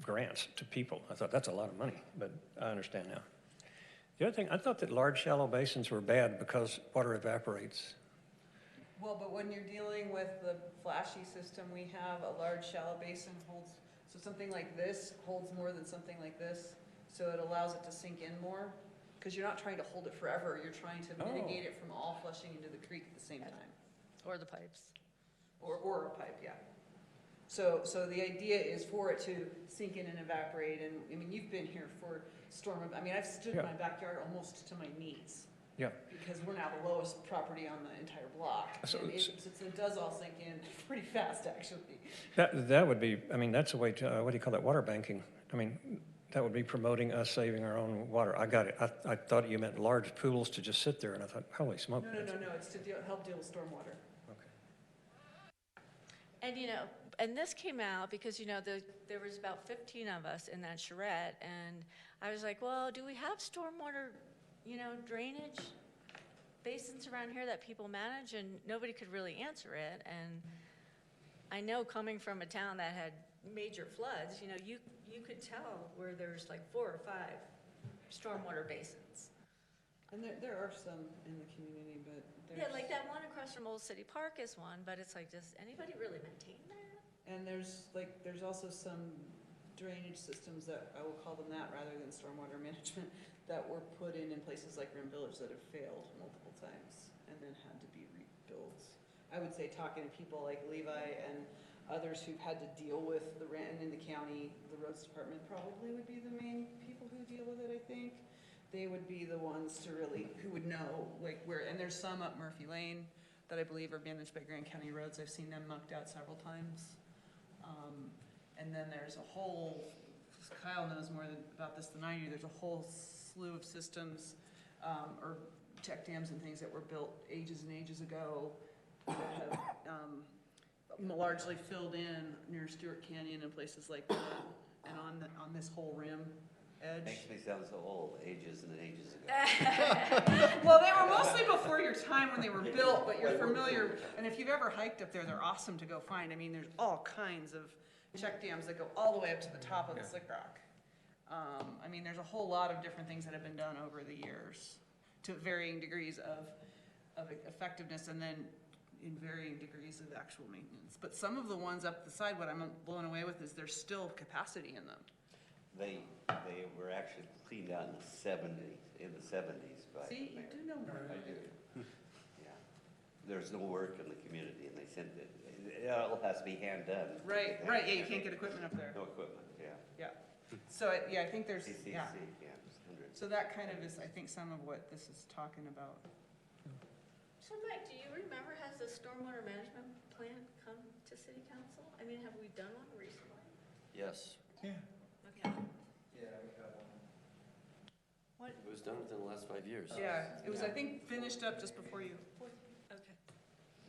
grants to people. I thought that's a lot of money, but I understand now. The other thing, I thought that large shallow basins were bad because water evaporates. Well, but when you're dealing with the flashy system, we have a large shallow basin holds, so something like this holds more than something like this. So it allows it to sink in more, because you're not trying to hold it forever. You're trying to mitigate it from all flushing into the creek at the same time. Or the pipes. Or a pipe, yeah. So the idea is for it to sink in and evaporate, and, I mean, you've been here for storm, I mean, I've stood in Yeah. my backyard almost to my knees. Yeah. Because we're now the lowest property on the entire block. So And it's- it does all sink in pretty fast, actually. That would be, I mean, that's a way to, what do you call that, water banking? I mean, that would be promoting us saving our own water. I got it. I thought you meant large pools to just sit there, and I thought, holy smoke. No, it's to help deal with stormwater. Okay. And, you know, and this came out because, you know, there was about 15 of us in that charrette, and I was like, well, do we have stormwater, you know, drainage basins around here that people manage? And nobody could really answer it. And I know coming from a town that had major floods, you know, you could tell where there's like 4 or 5 stormwater basins. And there are some in the community, but Yeah, like that one across from Old City Park is one, but it's like, does anybody really maintain that? And there's also some drainage systems that, I will call them that rather than stormwater management, that were put in places like Rim Village that have failed multiple times and then had to be rebuilt. I would say talking to people like Levi and others who've had to deal with the rent in the county, the roads department probably would be the main people who deal with it, I think. They would be the ones to really, who would know, like where, and there's some up Murphy Lane that I believe are managed by Grand County Roads. I've seen them mucked out several times. And then there's a whole, Kyle knows more about this than I do, there's a whole slew of systems, or check dams and things that were built ages and ages ago that have largely filled in near Stewart Canyon and places like that, and on this whole rim edge. Makes me sound so old, ages and ages ago. Well, they were mostly before your time when they were built, but you're familiar, and if you've ever hiked up there, they're awesome to go find. I mean, there's all kinds of check dams that go all the way up to the top of the Slick Rock. I mean, there's a whole lot of different things that have been done over the years to varying degrees of effectiveness and then in varying degrees of actual maintenance. But some of the ones up the side, what I'm blown away with is there's still capacity in them. They were actually cleaned out in the 70s by the See, you mayor. do know more. I do. Yeah. There's no work in the community, and they sent it, it all has to be hand done. Right, yeah, you can't get equipment up there. No equipment, yeah. Yeah. So, I think there's, CCC, yeah. camps, hundreds. So that kind of is, I think, some of what this is talking about. So Mike, do you remember, has the stormwater management plan come to city council? I mean, have we done one recently? Yes, Yeah. Okay. it was done within the last 5 years. Yeah, it was, I think, finished up just before you, Okay. I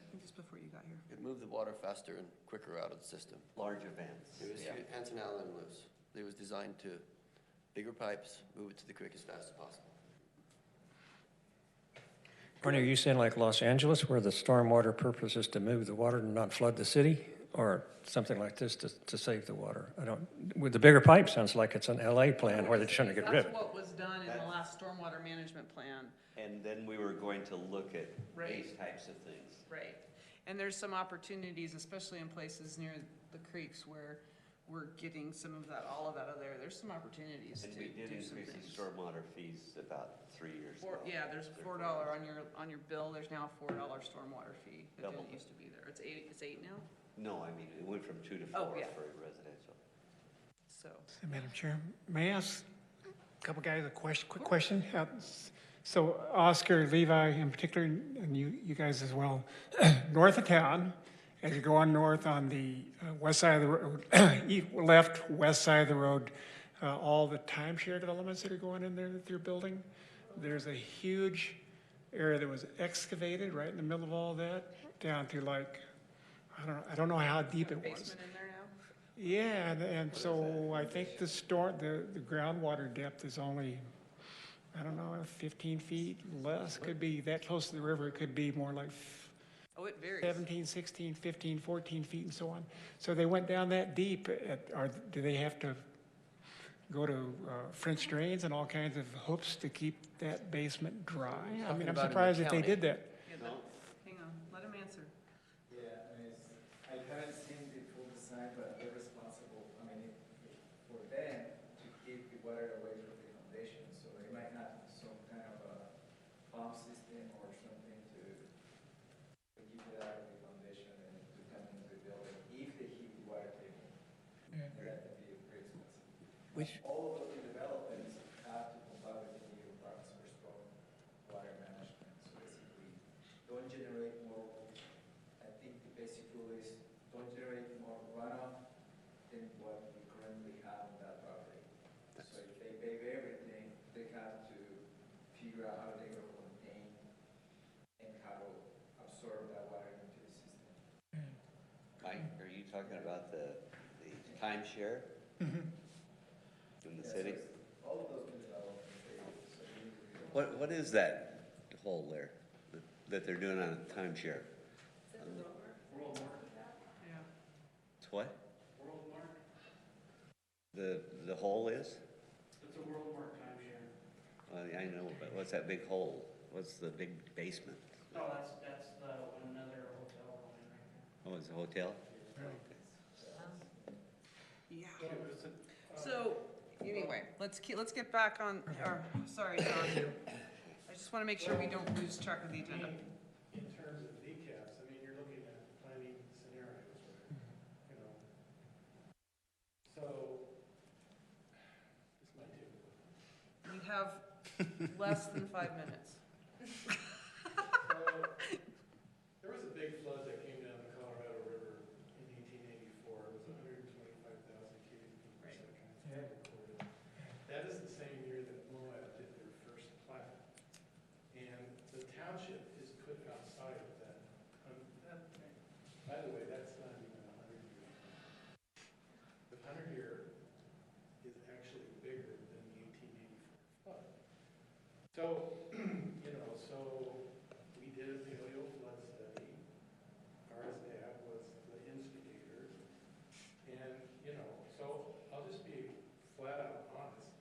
think just before you got here. It moved the water faster and quicker out of the system. Large events. It was yeah. Hanson Allen was, it was designed to bigger pipes, move it to the creek as fast as possible. Barney, are you saying like Los Angeles, where the stormwater purpose is to move the water and not flood the city? Or something like this to save the water? I don't, with the bigger pipe, sounds like it's an LA plan where they're trying to get rid of it. That's what was done in the last stormwater management plan. And then we were going to look at Right. these types of things. Right. And there's some opportunities, especially in places near the creeks where we're getting some of that, all of that out of there. There's some opportunities to And we did do some increase the things. stormwater fees about 3 years ago. Yeah, there's $4 on your bill. There's now a $4 stormwater fee that Double. didn't used to be there. It's eight now? No, I mean, it went from 2 to 4 Oh, yeah. for residential. So, Madam Chair, may I ask a couple guys a quick question? So Oscar, Levi in particular, and you guys as well, north of town, as you go on north on the west side of the road, left, west side of the road, all the timeshare developments that are going in there that they're building, there's a huge area that was excavated right in the middle of all that, down to like, I don't know how deep it was. basement in there now? Yeah, and so I think the groundwater depth is only, I don't know, 15 feet less, could be that close to the river, it could be more like Oh, it varies. 17, 16, 15, 14 feet and so on. So they went down that deep, do they have to go to French drains and all kinds of hoops to keep that basement dry. I Talking mean, I'm about in the surprised that they county. did that. Yeah, hang on, let him answer. Yeah, I haven't seen the full design, but they're responsible, for them to keep the water away from the foundation. So they might have some kind of a pump system or something to keep it out of the foundation and to come into the building if they keep the water clean. And that can be very expensive. All of those developments have to comply with the new requirements for storm water management. So basically, don't generate more. I think the basic rule is don't generate more runoff than what we currently have on that property. So if they pave everything, they have to figure out how they're going to contain and how to absorb that water into the system. Mike, are you talking about the timeshare in the city? All of those developments, so you need to be. What is that hole there that they're doing on a timeshare? World Market. Yeah. It's what? World Market. The hole is? It's a World Market timeshare. Well, I know, but what's that big hole? What's the big basement? No, that's another hotel building right there. Oh, it's a hotel? Yeah. So, anyway, let's get back on, sorry, John. I just want to make sure we don't lose track of the agenda. In terms of VCAPs, you're looking at planning scenarios, right? So, this might take a while. We have less than 5 minutes. So, there was a big flood that came down the Colorado River in 1884. It was 125,000 cubic feet per second. It's been recorded. That is the same year that Moab did their first plat. And the township is put outside of that. By the way, that's not even a 100-year. The 100-year is actually bigger than the 1884 flood. So, so we did a paleo flood study. Ours dad was the instigator. And, so I'll just be flat out honest.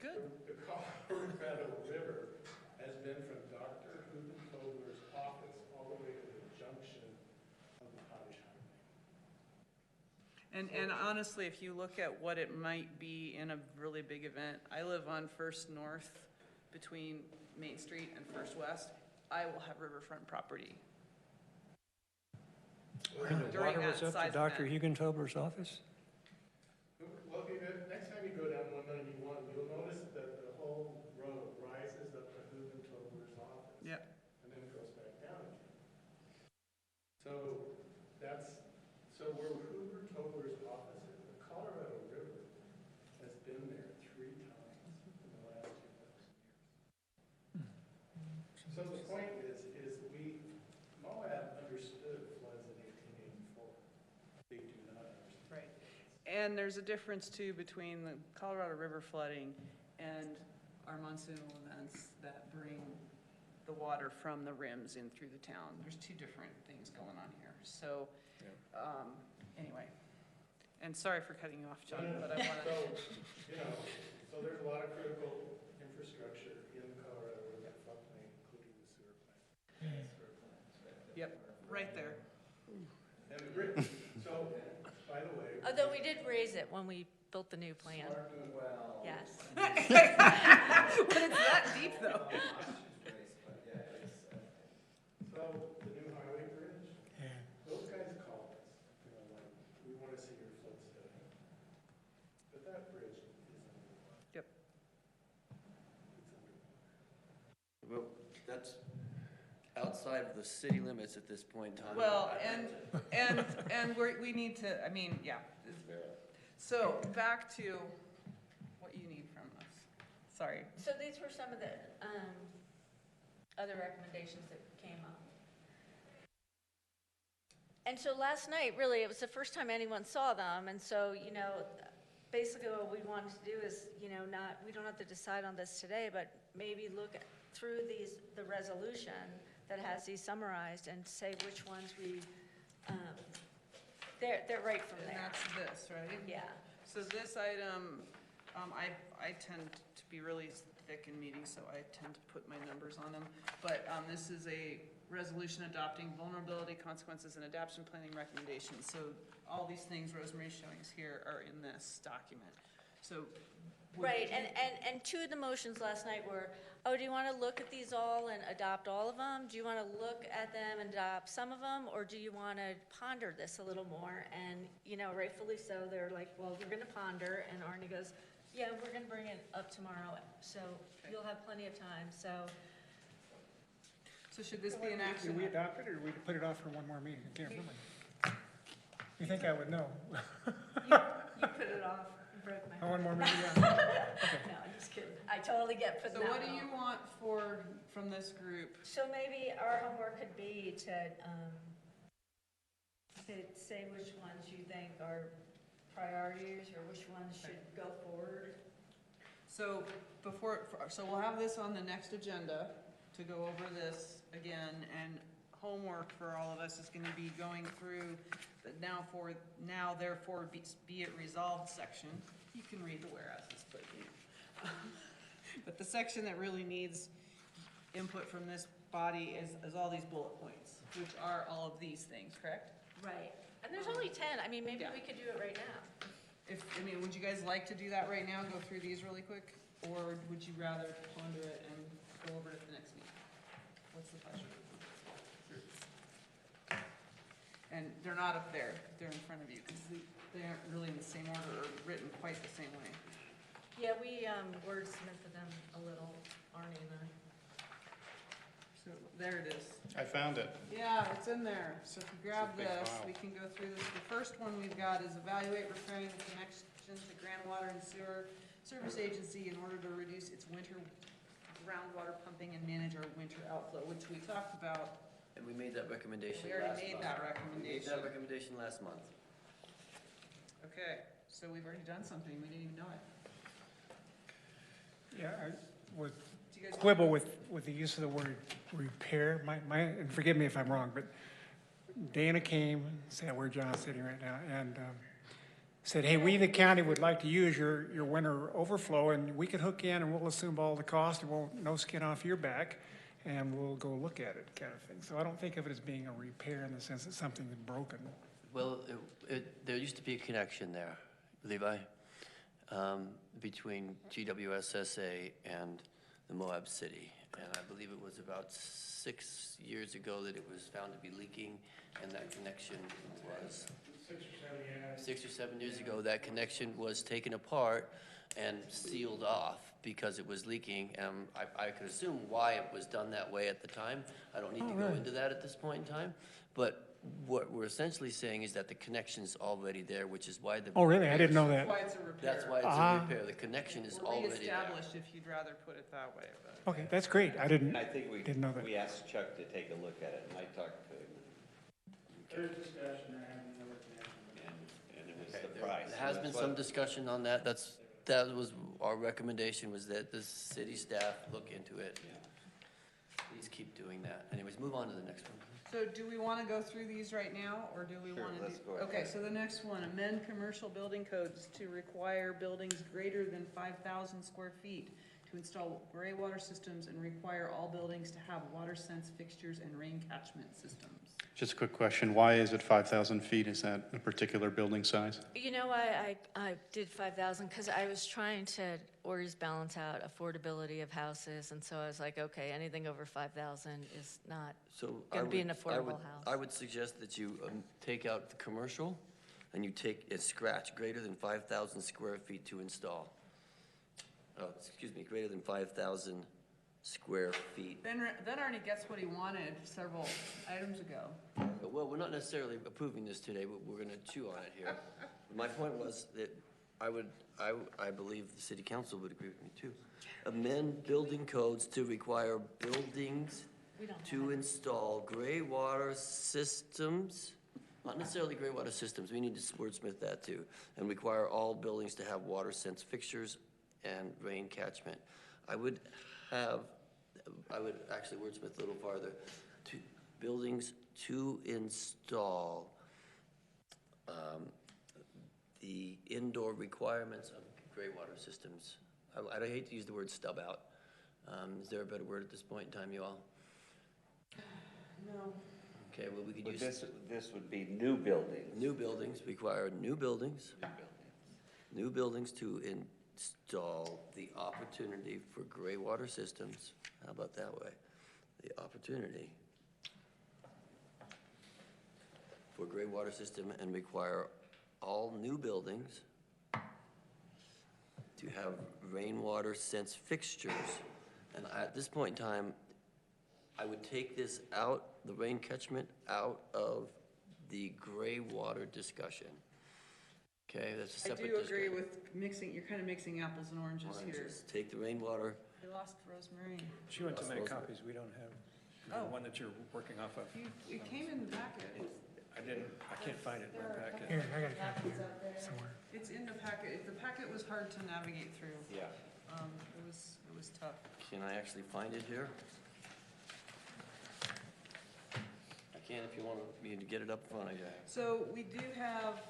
Good. The Colorado River has been from Dr. Hubentobler's office all the way to the junction of the Potash Highway. And honestly, if you look at what it might be in a really big event, I live on First North between Main Street and First West. I will have riverfront property. And the During water that was up size to Dr. event. Hugentobler's office? Well, next time you go down 191, you'll notice that the whole road rises up to Hubentobler's office. Yeah. And then it goes back down again. So so where Hubentobler's office is, the Colorado River has been there 3 times in the last 2,000 years. So the point is Moab understood floods in 1884. They do not understand. Right. And there's a difference too between the Colorado River flooding and our monsoonal events that bring the water from the rims in through the town. There's 2 different things going on here. So, anyway. And sorry for cutting you off, John, but I want to. So there's a lot of critical infrastructure in the Colorado River floodplain, including the sewer plant. Yep, right there. And the bridge, so, by the way. Although we did raise it when we built the new plan. Well. Yes. But it's that deep though. So, the new highway bridge, those guys call us, we want to see your flood study. But that bridge is underwater. Yep. It's underwater. Well, that's outside of the city limits at this point in time. Well, and we need to, yeah. So back to what you need from us. Sorry. So these were some of the other recommendations that came up. And so last night, really, it was the first time anyone saw them. And so, basically what we wanted to do is, we don't have to decide on this today, but maybe look through the resolution that has these summarized and say which ones we, they're right from And there. that's this, right? Yeah. So this item I tend to be really thick in meetings, so I tend to put my numbers on them. But this is a resolution adopting vulnerability, consequences, and adaptation planning recommendations. So all these things Rosemary's showing us here are in this document. So. Right, and two of the motions last night were, oh, do you want to look at these all and adopt all of them? Do you want to look at them and adopt some of them? Or do you want to ponder this a little more? And, you know, rightfully so, they're like, well, we're going to ponder. And Arnie goes, yeah, we're going to bring it up tomorrow. So you'll have plenty of time, so. So should this be an action? Did we adopt it, or did we put it off for one more meeting? I can't remember. You think I would know? You put it off, you broke my Oh, heart. one more meeting, yeah. No, I'm just kidding. I totally get putting So that what do off. you want from this group? So maybe our homework could be to say which ones you think are priorities or which ones should go forward. So so we'll have this on the next agenda to go over this again, and homework for all of us is going to be going through the now therefore be it resolved section. You can read the whereases, but but the section that really needs input from this body is all these bullet points, which are all of these things, correct? Right. And there's only 10. I mean, maybe Yeah. we could do it right now. Would you guys like to do that right now, go through these really quick? Or would you rather ponder it and go over it at the next meeting? What's the pleasure? And they're not up there, they're in front of you, because they aren't really in the same order or written quite the same way. Yeah, we wordsmithed them a little, Arnie and I. So there it is. I found it. Yeah, it's in there. So if you grab It's a big this, file. we can go through this. The first one we've got is evaluate repairing the connections to groundwater and sewer service agency in order to reduce its winter groundwater pumping and manage our winter outflow, which we talked about. And we made that recommendation We last month. already made that We made recommendation. that recommendation last month. Okay, so we've already done something. We didn't even know it. Yeah, I would Do you guys quibble with the use of the word repair. And forgive me if I'm wrong, but Dana came, say where John's sitting right now, and said, hey, we, the county, would like to use your winter overflow, and we could hook in, and we'll assume all the cost, and no skin off your back, and we'll go look at it, kind of thing. So I don't think of it as being a repair in the sense that something is broken. Well, there used to be a connection there, Levi, between GWSSA and the Moab City. And I believe it was about 6 years ago that it was found to be leaking, and that connection was 6 or 7 years ago, that connection was taken apart and sealed off because it was leaking. I could assume why it was done that way at the time. I don't need to go into that at this point in time. But what we're essentially saying is that the connection's already there, which is why the. Oh, really? I didn't know That's that. why it's a repair. That's why it's a repair. The connection is Or already there. reestablished, if you'd rather put it that way. But. Okay, that's great. I didn't I think know that. we asked Chuck to take a look at it, and I talked to him, There's discussion, I have another connection. and it was the price. There has been That's some what- discussion on that. That was our recommendation, was that the city staff look into it. Please keep doing that. Anyways, move on to the next one. So do we want to go through these right now, or do we Sure, want to do? let's go ahead. Okay, so the next one, amend commercial building codes to require buildings greater than 5,000 square feet to install gray water systems and require all buildings to have water sense fixtures and rain catchment systems. Just a quick question. Why is it 5,000 feet? Is that a particular building size? You know, I did 5,000 because I was trying to always balance out affordability of houses. And so I was like, okay, anything over 5,000 is not So going to be an affordable house. I would suggest that you take out the commercial and you scratch greater than 5,000 square feet to install. Oh, excuse me, greater than 5,000 square feet. Then Arnie gets what he wanted several items ago. Well, we're not necessarily approving this today, but we're gonna chew on it here. My point was that I believe the city council would agree with me too. Amend building codes to require buildings to install gray water systems, not necessarily gray water systems, we need to wordsmith that too, and require all buildings to have water sense fixtures and rain catchment. I would actually wordsmith a little farther, to buildings to install the indoor requirements of gray water systems. I hate to use the word stub out. Is there a better word at this point in time, you all? No. Okay, well, we could But use, this would be new buildings. new buildings require new buildings. New buildings to install the opportunity for gray water systems. How about that way? The opportunity for gray water system and require all new buildings to have rainwater sense fixtures. And at this point in time, I would take this out, the rain catchment, out of the gray water discussion. Okay, that's a I separate do discussion. agree with mixing, you're kind of mixing apples and oranges here. Oranges. Take the rainwater, We lost Rosemary. She went to make Rosemary. copies we don't have, Oh. the one that you're working off of. It came in the packet. I can't find it in my packet. Here, I got a copy here somewhere. It's in the packet. The packet was hard to navigate through. Yeah. It was tough. can I actually find it here? I can if you want me to get it up front, I guess. So we do have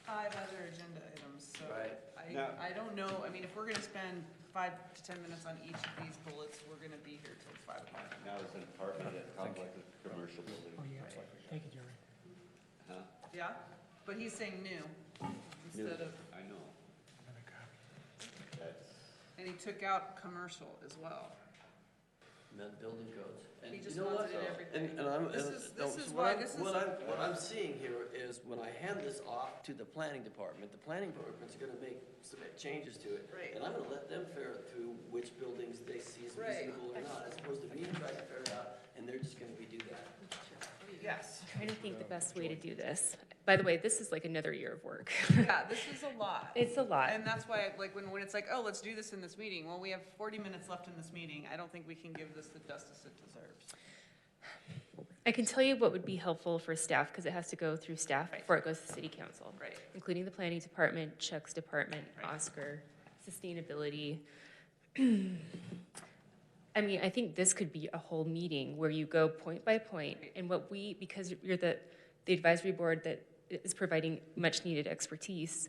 5 other agenda items, so Right. Now- I don't know, I mean, if we're gonna spend 5 to 10 minutes on each of these bullets, we're gonna be here till 5 o'clock. Now it's an apartment complex with commercial building. Oh, yeah, thank you, Jerry. Huh? Yeah? But he's saying new instead of, I know. Another copy. That's, and he took out commercial as well. Building codes. And He you just know wants what, it in though? everything. And I'm, This and- is- no, this so is what why I'm- this is- what I'm seeing here is when I hand this off to the planning department, the planning department's gonna submit changes to it. Right. And I'm gonna let them ferret through which buildings they see as Right. reasonable or not, as opposed to me trying to ferret out, and they're just gonna redo that. Yes. Trying to think the best way to do this. By the way, this is like another year of work. Yeah, this is a lot. It's a lot. And that's why, like, when it's like, oh, let's do this in this meeting, well, we have 40 minutes left in this meeting. I don't think we can give this the justice it deserves. I can tell you what would be helpful for staff, because it has to go through staff Right. before it goes to city council. Right. Including the planning department, Chuck's department, Right. Oscar, sustainability. I mean, I think this could be a whole meeting where you go point by point, and what we, because you're the advisory board that is providing much-needed expertise,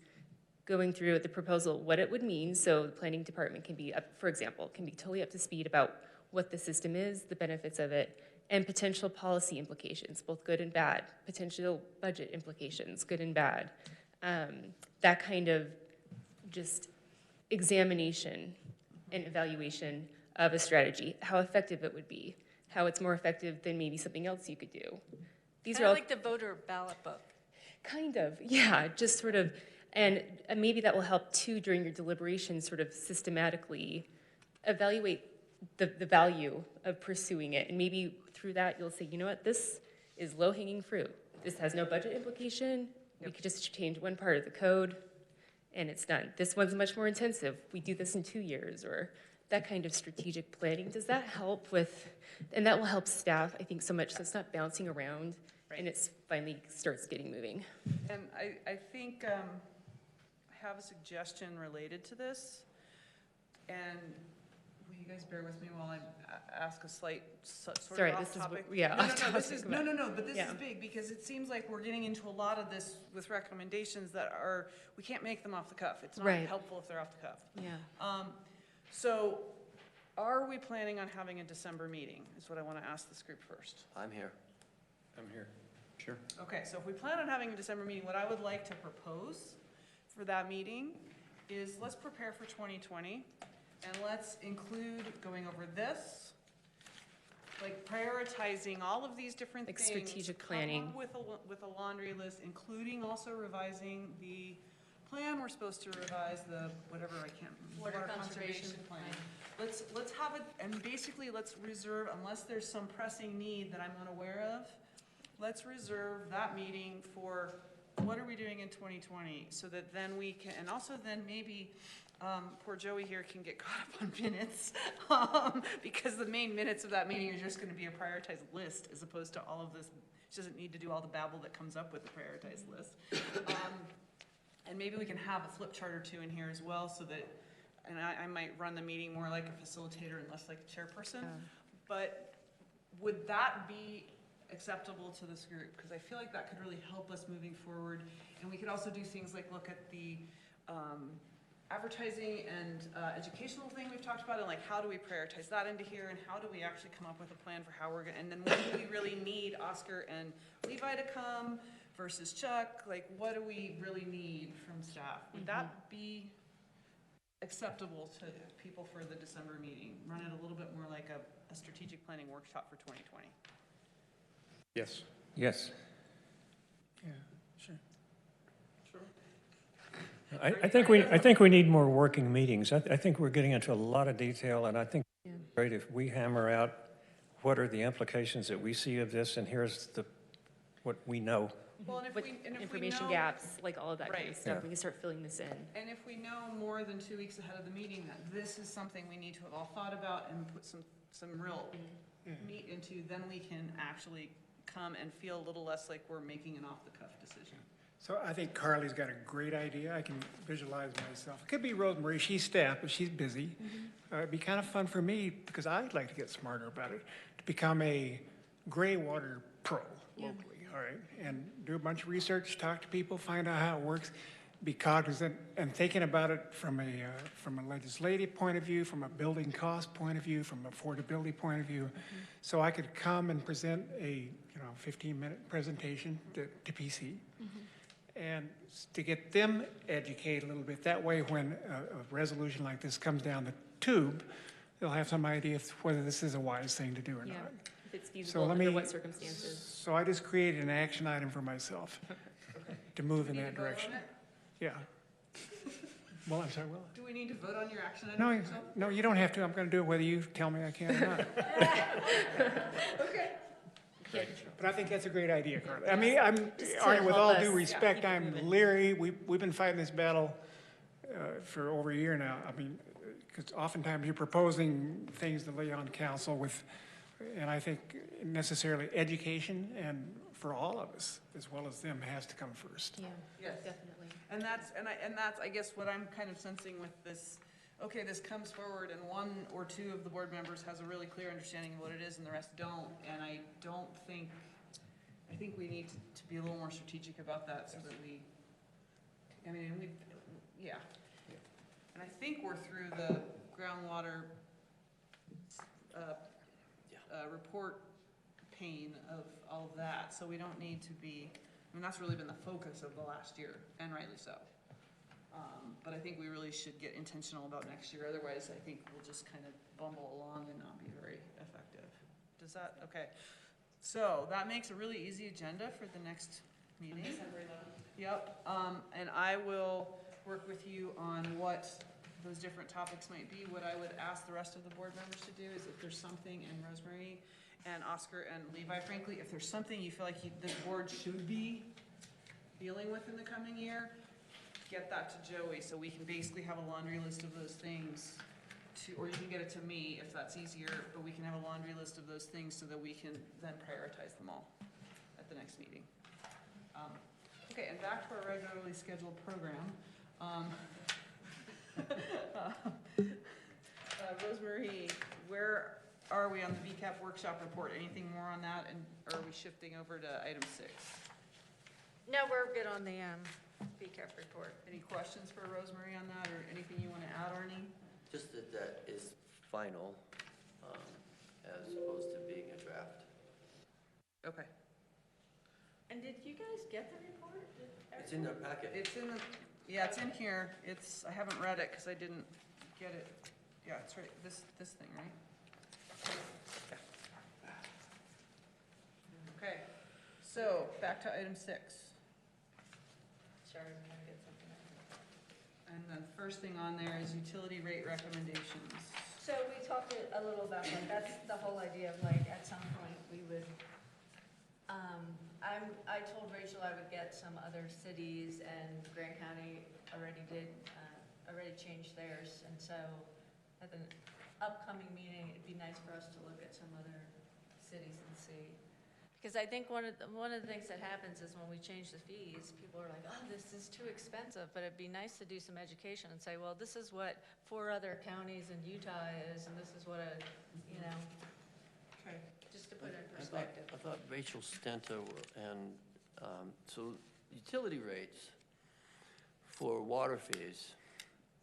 going through the proposal, what it would mean, so the planning department can be, up, for example, can be totally up to speed about what the system is, the benefits of it, and potential policy implications, both good and bad, potential budget implications, good and bad. That kind of just examination and evaluation of a strategy, how effective it would be, how it's more effective than maybe something else you could do. These Kind are of all like the voter ballot book. kind of, yeah, just sort of, and maybe that will help too during your deliberations, sort of systematically evaluate the value of pursuing it. And maybe through that, you'll say, you know what, this is low-hanging fruit. This has no budget implication. We could just change one part of the code and it's done. This one's much more intensive. We do this in 2 years, or that kind of strategic planning. Does that help with, and that will help staff, I think, so much, so it's not bouncing around and it's finally starts getting moving. And I think I have a suggestion related to this. And will you guys bear with me while I ask a slight sort of Sorry, off this is topic? what- yeah, No, off no, no, this topic, is, but- no, but this yeah. is big because it seems like we're getting into a lot of this with recommendations that are, we can't make them off the cuff. It's not Right. helpful if they're off the cuff. Yeah. So are we planning on having a December meeting, is what I want to ask this group first. I'm here. I'm here. Sure. Okay, so if we plan on having a December meeting, what I would like to propose for that meeting is let's prepare for 2020, and let's include going over this, like prioritizing all of these different Like things. strategic come planning. up with a laundry list, including also revising the plan we're supposed to revise, the, whatever, I can't. Water conservation plan. Let's have it, and basically let's reserve, unless there's some pressing need that I'm unaware of, let's reserve that meeting for what are we doing in 2020, so that then we can, and also then maybe, poor Joey here can get caught up on minutes, because the main minutes of that meeting are just gonna be a prioritized list, as opposed to all of this. She doesn't need to do all the babble that comes up with the prioritized list. And maybe we can have a flip chart or two in here as well, so that, and I might run the meeting more like a facilitator and less like a chairperson. But would that be acceptable to this group? Because I feel like that could really help us moving forward. And we could also do things like look at the advertising and educational thing we've talked about, and like how do we prioritize that into here, and how do we actually come up with a plan for how we're gonna, and then when do we really need Oscar and Levi to come versus Chuck? Like, what do we really need from staff? Would that be acceptable to people for the December meeting? Run it a little bit more like a strategic planning workshop for 2020. Yes. Yes. Yeah, sure. I think we need more working meetings. I think we're getting into a lot of detail, and I think it's great if we hammer out what are the implications that we see of this, and here's what we know. Well, and if What we, and if we information know, gaps, like all of that kind Right. of stuff, Yeah. we can start filling this in. and if we know more than 2 weeks ahead of the meeting that this is something we need to have all thought about and put some real meat into, then we can actually come and feel a little less like we're making an off-the-cuff decision. So I think Carly's got a great idea. I can visualize myself. It could be Rosemary, she's staff, but she's busy. It'd be kind of fun for me, because I'd like to get smarter about it, to become a gray water pro locally, all right? And do a bunch of research, talk to people, find out how it works, be cognizant, and thinking about it from a legislative point of view, from a building cost point of view, from affordability point of view. So I could come and present a 15-minute presentation to PC. And to get them educated a little bit. That way, when a resolution like this comes down the tube, they'll have some idea of whether this is a wise thing to do or Yeah, not. if it's So feasible, let under me, what circumstances. so I just created an action item for myself to move in that direction. Yeah. Well, I'm sorry, Will. Do we need to vote on your action item? No, yourself? no, you don't have to. I'm going to do it whether you tell me I can or not. Okay. But I think that's a great idea, Carla. I mean, Just to Arnie, with help all us, due respect, keep it I'm moving. leery. We've been fighting this battle for over a year now. I mean, because oftentimes you're proposing things to lay on council with, and I think necessarily education, and for all of us, as well as them, has to come first. Yeah, Yes. definitely. And that's, I guess, what I'm kind of sensing with this. Okay, this comes forward, and one or two of the board members has a really clear understanding of what it is, and the rest don't. And I think we need to be a little more strategic about that, so that yeah. And I think we're through the groundwater report pain of all of that, so we don't need to be, that's really been the focus of the last year, and rightly so. But I think we really should get intentional about next year, otherwise I think we'll just kind of bumble along and not be very effective. Does that, okay. So that makes a really easy agenda for the next meeting. December 11th. Yep, and I will work with you on what those different topics might be. What I would ask the rest of the board members to do is if there's something, and Rosemary and Oscar and Levi, frankly, if there's something you feel like this board should be dealing with in the coming year, get that to Joey, so we can basically have a laundry list of those things or you can get it to me if that's easier, but we can have a laundry list of those things so that we can then prioritize them all at the next meeting. Okay, and back to our regularly scheduled program. Rosemary, where are we on the VCAP workshop report? Anything more on that, and are we shifting over to item 6? No, we're good on the VCAP report. Any questions for Rosemary on that, or anything you want to add, Arnie? Just that is final, as opposed to being a draft. Okay. And did you guys get the report? It's in their packet. It's in the, yeah, it's in here. I haven't read it because I didn't get it. Yeah, it's right, this thing, right? Yeah. Okay, so back to item 6. Sorry, I'm gonna get something else. And the first thing on there is utility rate recommendations. So we talked a little about that. That's the whole idea of like, at some point, we would, I told Rachel I would get some other cities, and Grant County already changed theirs. And so at the upcoming meeting, it'd be nice for us to look at some other cities and see. Because I think one of the things that happens is when we change the fees, people are like, oh, this is too expensive. But it'd be nice to do some education and say, well, this is what 4 other counties in Utah is, and this is what Okay. just to put it in perspective. I thought Rachel Stenta and, so utility rates for water fees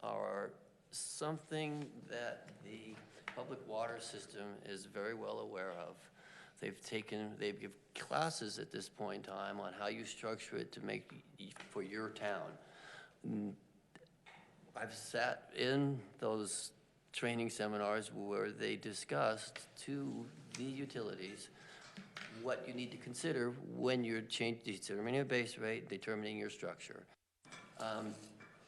are something that the public water system is very well aware of. They give classes at this point in time on how you structure it to make for your town. I've sat in those training seminars where they discussed to the utilities what you need to consider when you're determining a base rate, determining your structure.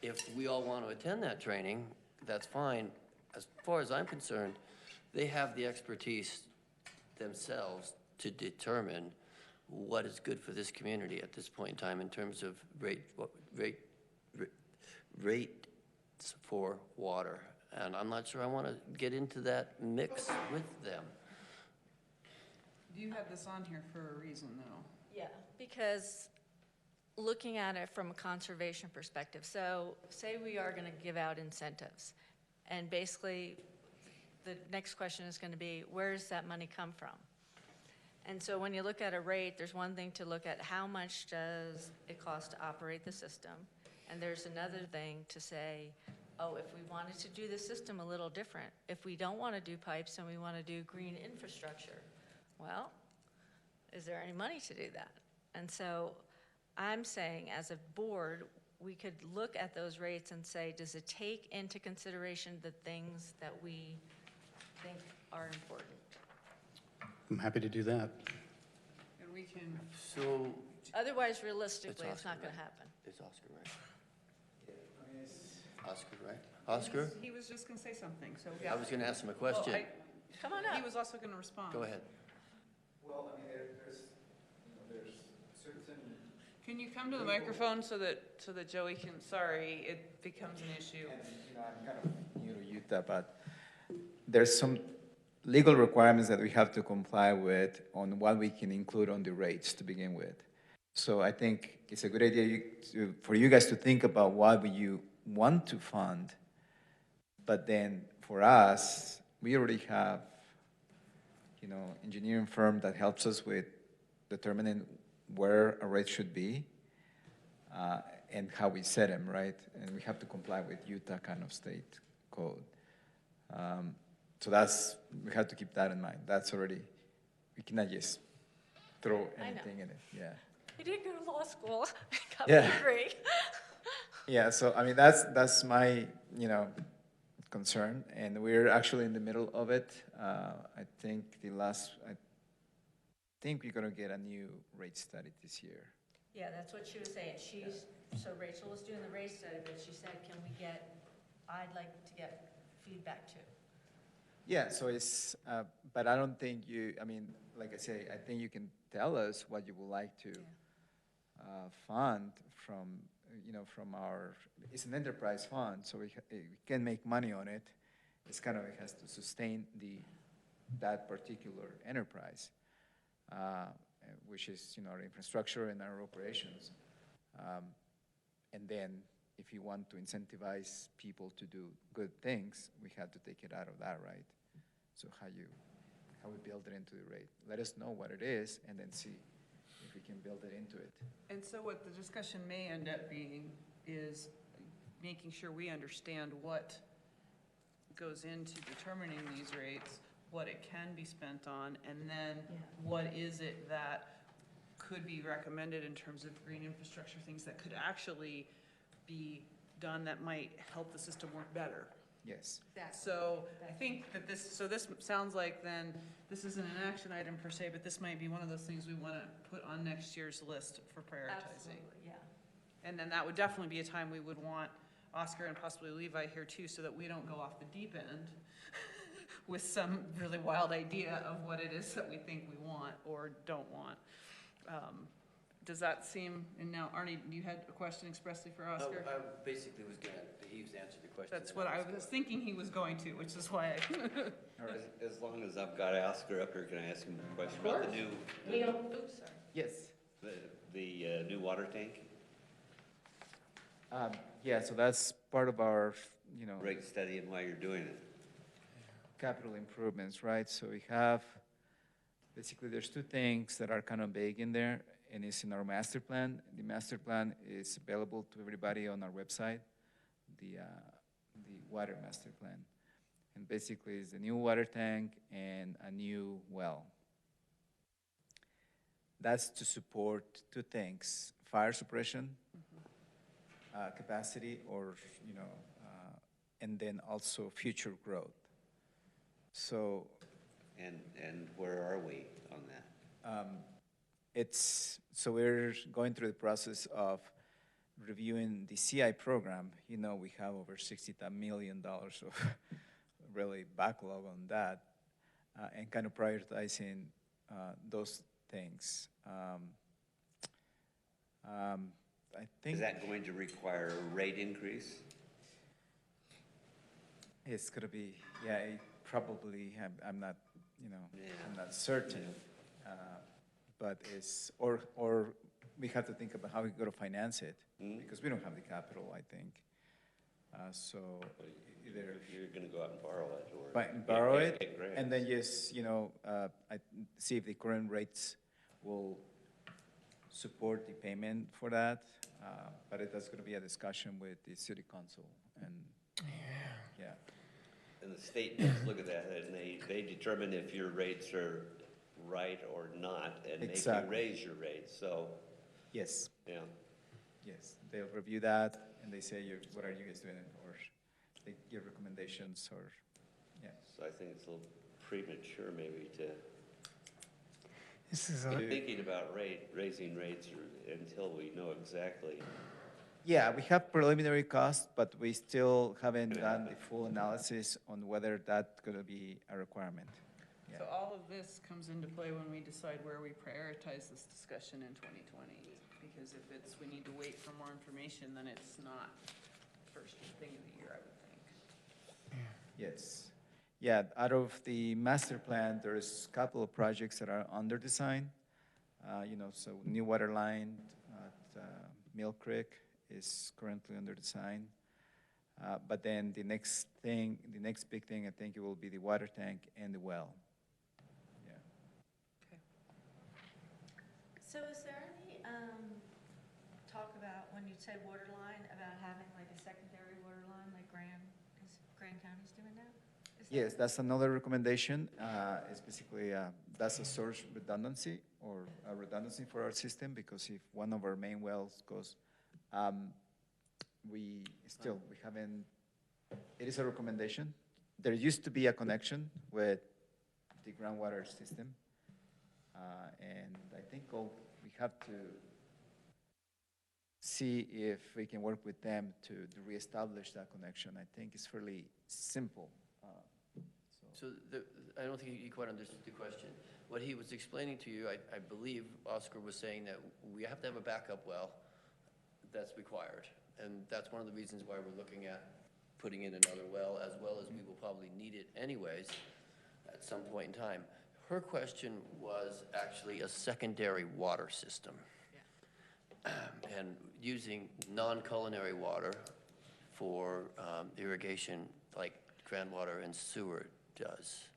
If we all want to attend that training, that's fine. As far as I'm concerned, they have the expertise themselves to determine what is good for this community at this point in time in terms of rates for water. And I'm not sure I want to get into that mix with them. You had this on here for a reason, though. Yeah, because looking at it from a conservation perspective, so say we are going to give out incentives, and basically the next question is going to be, where does that money come from? And so when you look at a rate, there's one thing to look at how much does it cost to operate the system, and there's another thing to say, oh, if we wanted to do the system a little different, if we don't want to do pipes and we want to do green infrastructure, well, is there any money to do that? And so I'm saying as a board, we could look at those rates and say, does it take into consideration the things that we think are important? I'm happy to do that. And we can, So, Otherwise, realistically, it's Oscar, not going to right? happen. Is Oscar right? I mean, Oscar, right? Oscar? he was just going to say something, so. I was going to ask him a Well, question. Come on He up. was also going to respond. Go ahead. well, I mean, there's certain, Can you come to the microphone so that Joey can, sorry, it becomes an issue. and, I'm kind of new to Utah, but there's some legal requirements that we have to comply with on what we can include on the rates to begin with. So I think it's a good idea for you guys to think about what you want to fund, but then for us, we already have, engineering firm that helps us with determining where a rate should be and how we set them, right? And we have to comply with Utah kind of state code. So we have to keep that in mind. That's already, we cannot just throw anything in it, yeah. You didn't go to law school. Got Yeah. my degree. Yeah, so I mean, that's my, concern, and we're actually in the middle of it. I think we're gonna get a new rate study this year. Yeah, that's what she was saying. So Rachel was doing the rate study, but she said, I'd like to get feedback too. Yeah, so it's, but I don't think like I say, I think you can tell us what you would like to fund from our, it's an enterprise fund, so we can make money on it. It's kind of, it has to sustain that particular enterprise, which is, our infrastructure and our operations. And then if you want to incentivize people to do good things, we have to take it out of that, right? So how we build it into the rate. Let us know what it is and then see if we can build it into it. And so what the discussion may end up being is making sure we understand what goes into determining these rates, what it can be spent on, and then what is it that could be recommended in terms of green infrastructure, things that could actually be done that might help the system work better. Yes. So I think that this sounds like then, this isn't an action item per se, but this might be one of those things we want to put on next year's list for prioritizing. Absolutely, yeah. And then that would definitely be a time we would want Oscar and possibly Levi here too, so that we don't go off the deep end with some really wild idea of what it is that we think we want or don't want. Does that seem, and now Arnie, you had a question expressly for Oscar? I basically was going to, he was answering the question. That's what I was thinking he was going to, which is why As long as I've got Oscar up here, can I ask him a question about the new, Oops, sorry. Yes. the new water tank? Yeah, so that's part of our, Rate study and why you're doing it. capital improvements, right? So we have, basically, there's two things that are kind of big in there, and it's in our master plan. The master plan is available to everybody on our website, the water master plan. And basically, it's a new water tank and a new well. That's to support two things: fire suppression capacity, or and then also future growth. So, And where are we on that? so we're going through the process of reviewing the CI program. We have over $60 million of really backlog on that, and kind of prioritizing those things. I think Is that going to require a rate increase? it's going to be, it probably, I'm not, I'm not certain. But or we have to think about how we're going to finance it, because we don't have the capital, I think. So either You're going to go out and borrow it, or borrow get it, grants. and then just, see if the current rates will support the payment for that. But that's going to be a discussion with the city council, and yeah. And the state does look at that, and they determine if your rates are right or not, and Exactly. make you raise your rates, so, Yes, yeah. yes, they'll review that, and they say, what are you guys doing, or they give recommendations, or, yeah. So I think it's a little premature maybe to This is be thinking about raising rates until we know exactly. Yeah, we have preliminary costs, but we still haven't done the full analysis on whether that's going to be a requirement. Yeah. So all of this comes into play when we decide where we prioritize this discussion in 2020. Because if we need to wait for more information, then it's not first thing of the year, I would think. Yes. Yeah, out of the master plan, there's a couple of projects that are under design. So new water line at Mill Creek is currently under design. But then the next big thing, I think it will be the water tank and the well. Yeah. Okay. So is there any talk about, when you said water line, about having like a secondary water line, like Grand County's doing that? Yes, that's another recommendation. It's basically, that's a source redundancy, or a redundancy for our system, because if one of our main wells goes, we haven't, it is a recommendation. There used to be a connection with the groundwater system, and I think we have to see if we can work with them to reestablish that connection. I think it's fairly simple. So I don't think you quite understood the question. What he was explaining to you, I believe Oscar was saying that we have to have a backup well that's required. And that's one of the reasons why we're looking at putting in another well as we will probably need it anyways at some point in time. Her question was actually a secondary water system. Yeah. And using non-culinary water for irrigation, like groundwater and sewer does.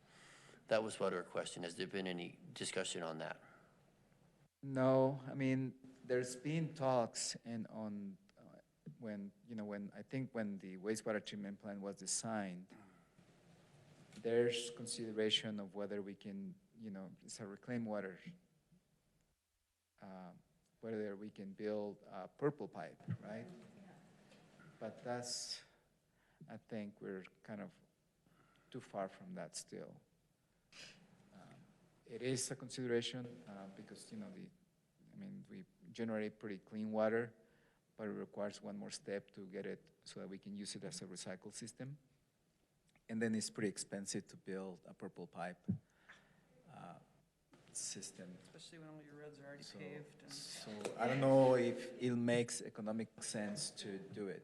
That was what her question. Has there been any discussion on that? No, I mean, there's been talks when the wastewater treatment plant was designed, there's consideration of whether we can, it's a reclaimed water, whether we can build a purple pipe, right? But I think we're kind of too far from that still. It is a consideration because, we generate pretty clean water, but it requires one more step to get it so that we can use it as a recycle system. And then it's pretty expensive to build a purple pipe system. Especially when all your roads are already paved. So I don't know if it makes economic sense to do it.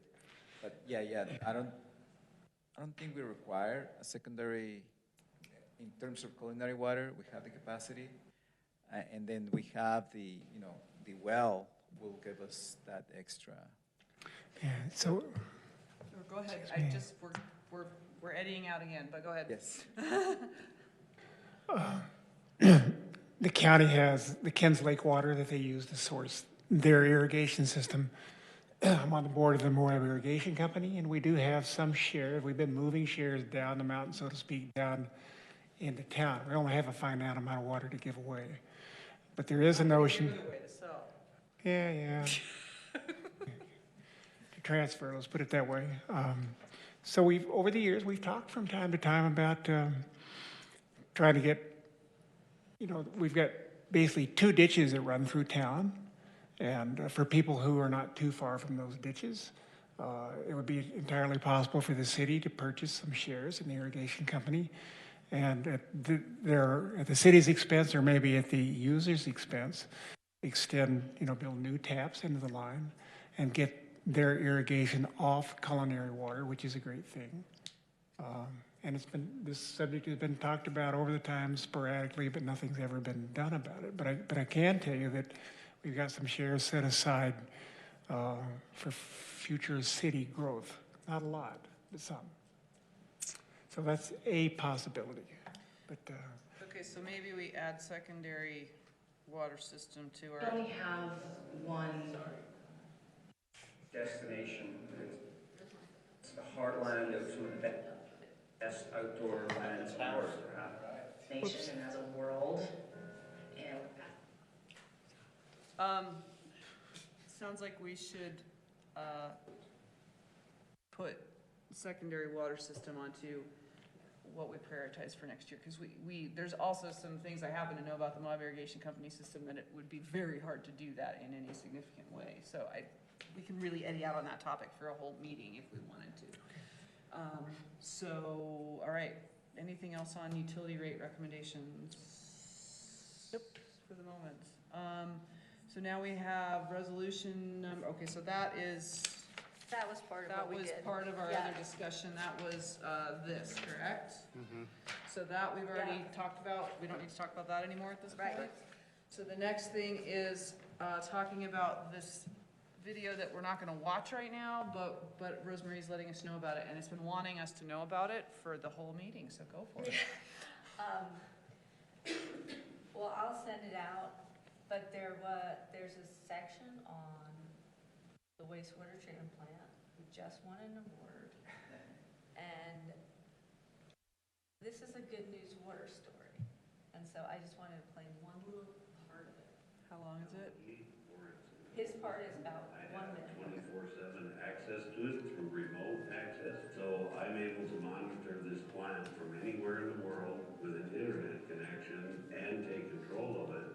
But yeah, I don't think we require a secondary, in terms of culinary water. We have the capacity, and then we have the well will give us that extra. Yeah, so, Go ahead, we're eddying out again, but go ahead. Yes. the county has the Ken's Lake water that they use to source their irrigation system. I'm on the board of the Moab Irrigation Company, and we do have some share. We've been moving shares down the mountain, so to speak, down into town. We only have a finite amount of water to give away. But there is a notion. Give it away to sell. Yeah. To transfer, let's put it that way. So over the years, we've talked from time to time about trying to get, we've got basically 2 ditches that run through town. And for people who are not too far from those ditches, it would be entirely possible for the city to purchase some shares in the irrigation company. And at the city's expense, or maybe at the user's expense, extend, build new taps into the line and get their irrigation off culinary water, which is a great thing. And this subject has been talked about over the time sporadically, but nothing's ever been done about it. But I can tell you that we've got some shares set aside for future city growth. Not a lot, but some. So that's a possibility. But Okay, so maybe we add secondary water system to We our, only have one Destination, it's the heartland of some of the best outdoor land sports, perhaps. nation and as a world, and sounds like we should put secondary water system onto what we prioritize for next year, because there's also some things I happen to know about the Moab Irrigation Company system that it would be very hard to do that in any significant way. So we can really eddy out on that topic for a whole meeting if we wanted to. So, all right, anything else on utility rate recommendations? Nope, for the moment. So now we have resolution number, okay, so that was part of our other discussion. That was this, correct? So that we've already talked about. We don't need to talk about that anymore at this point. So the next thing is talking about this video that we're not going to watch right now, but Rosemary's letting us know about it, and it's been wanting us to know about it for the whole meeting, so go for it. Well, I'll send it out, but there's a section on the wastewater treatment plant. We just won an award, and this is a good news water story, and so I just wanted to play one little part of it. How long is it? His part is about 1 minute. 24/7 access to it through remote access. So I'm able to monitor this plant from anywhere in the world with an internet connection and take control of it.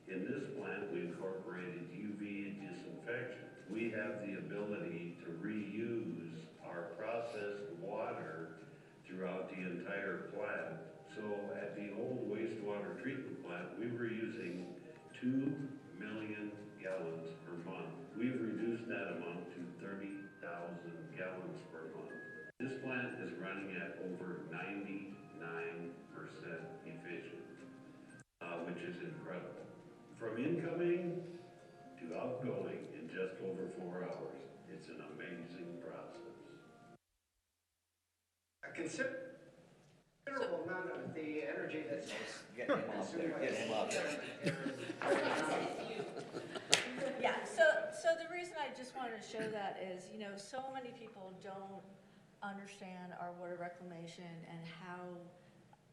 In this plant, we incorporated UV disinfection. We have the ability to reuse our processed water throughout the entire plant. So at the old wastewater treatment plant, we were using 2 million gallons per month. We've reduced that amount to 30,000 gallons per month. This plant is running at over 99% efficient, which is incredible. From incoming to outgoing in just over 4 hours. It's an amazing process. A considerable amount of the energy that's Get him up there, get him up there. Yeah, so the reason I just wanted to show that is, so many people don't understand our water reclamation and how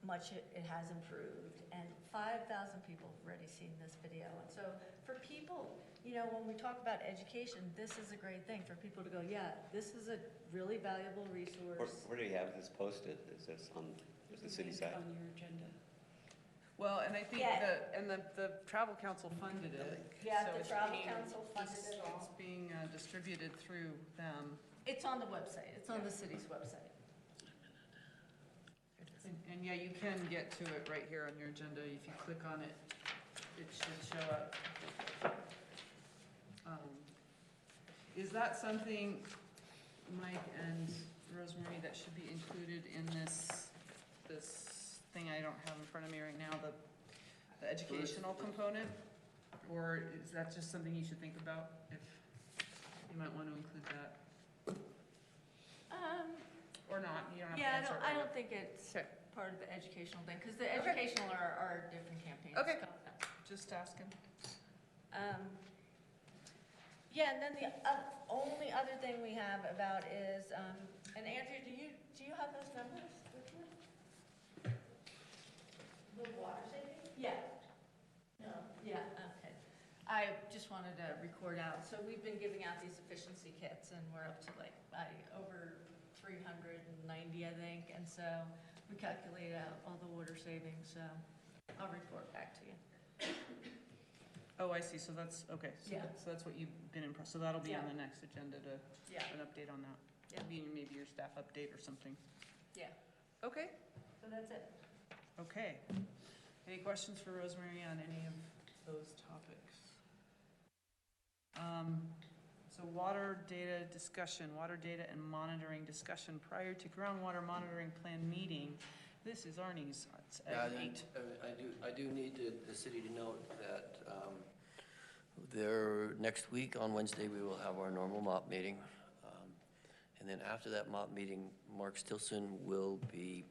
much it has improved. And 5,000 people have already seen this video. And so for people, when we talk about education, this is a great thing for people to go, yeah, this is a really valuable resource. Where do you have this posted? Is this on the city side? on your agenda. Well, and I think the travel council funded it. Yeah, so the it's travel being council funded it all. It's being distributed through them. It's on the website. It's on the city's website. And yeah, you can get to it right here on your agenda. If you click on it, it should show up. Is that something, Mike and Rosemary, that should be included in this thing I don't have in front of me right now, the educational component? Or is that just something you should think about, if you might want to include that? Or not, you don't have to answer it. I don't think it's part of the educational thing, because the educational are different campaigns. Okay. Just asking. Yeah, and then the only other thing we have about is, and Andrew, do you have those numbers with you? The water saving? Yeah. No. Yeah, okay. I just wanted to record out, so we've been giving out these efficiency kits, and we're up to like, over 390, I think, and so we calculated out all the water savings, so I'll report back to you. Oh, I see, so that's, okay, Yeah. so that's what you've been impressed, so that'll be on Yeah. the next agenda to, Yeah. an update on that. Yeah. Maybe your staff update or something. Yeah, Okay, so that's it. okay. Any questions for Rosemary on any of those topics? So water data discussion, water data and monitoring discussion prior to groundwater monitoring plan meeting. This is Arnie's, it's Yeah, at 8. I do need the city to note that next week on Wednesday, we will have our normal MOP meeting. And then after that MOP meeting, Mark Stilson will be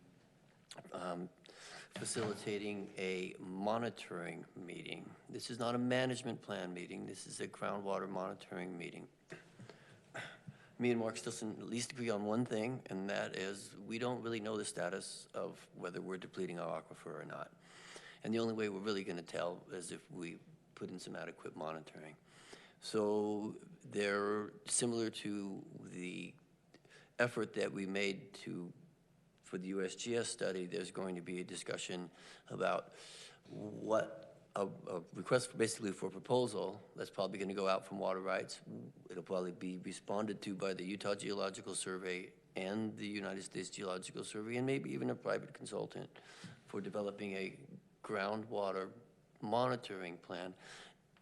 facilitating a monitoring meeting. This is not a management plan meeting. This is a groundwater monitoring meeting. Me and Mark Stilson at least agree on one thing, and that is we don't really know the status of whether we're depleting our aquifer or not. And the only way we're really going to tell is if we put in some adequate monitoring. So they're similar to the effort that we made for the USGS study. There's going to be a discussion about what a request basically for proposal that's probably going to go out from water rights. It'll probably be responded to by the Utah Geological Survey and the United States Geological Survey, and maybe even a private consultant for developing a groundwater monitoring plan.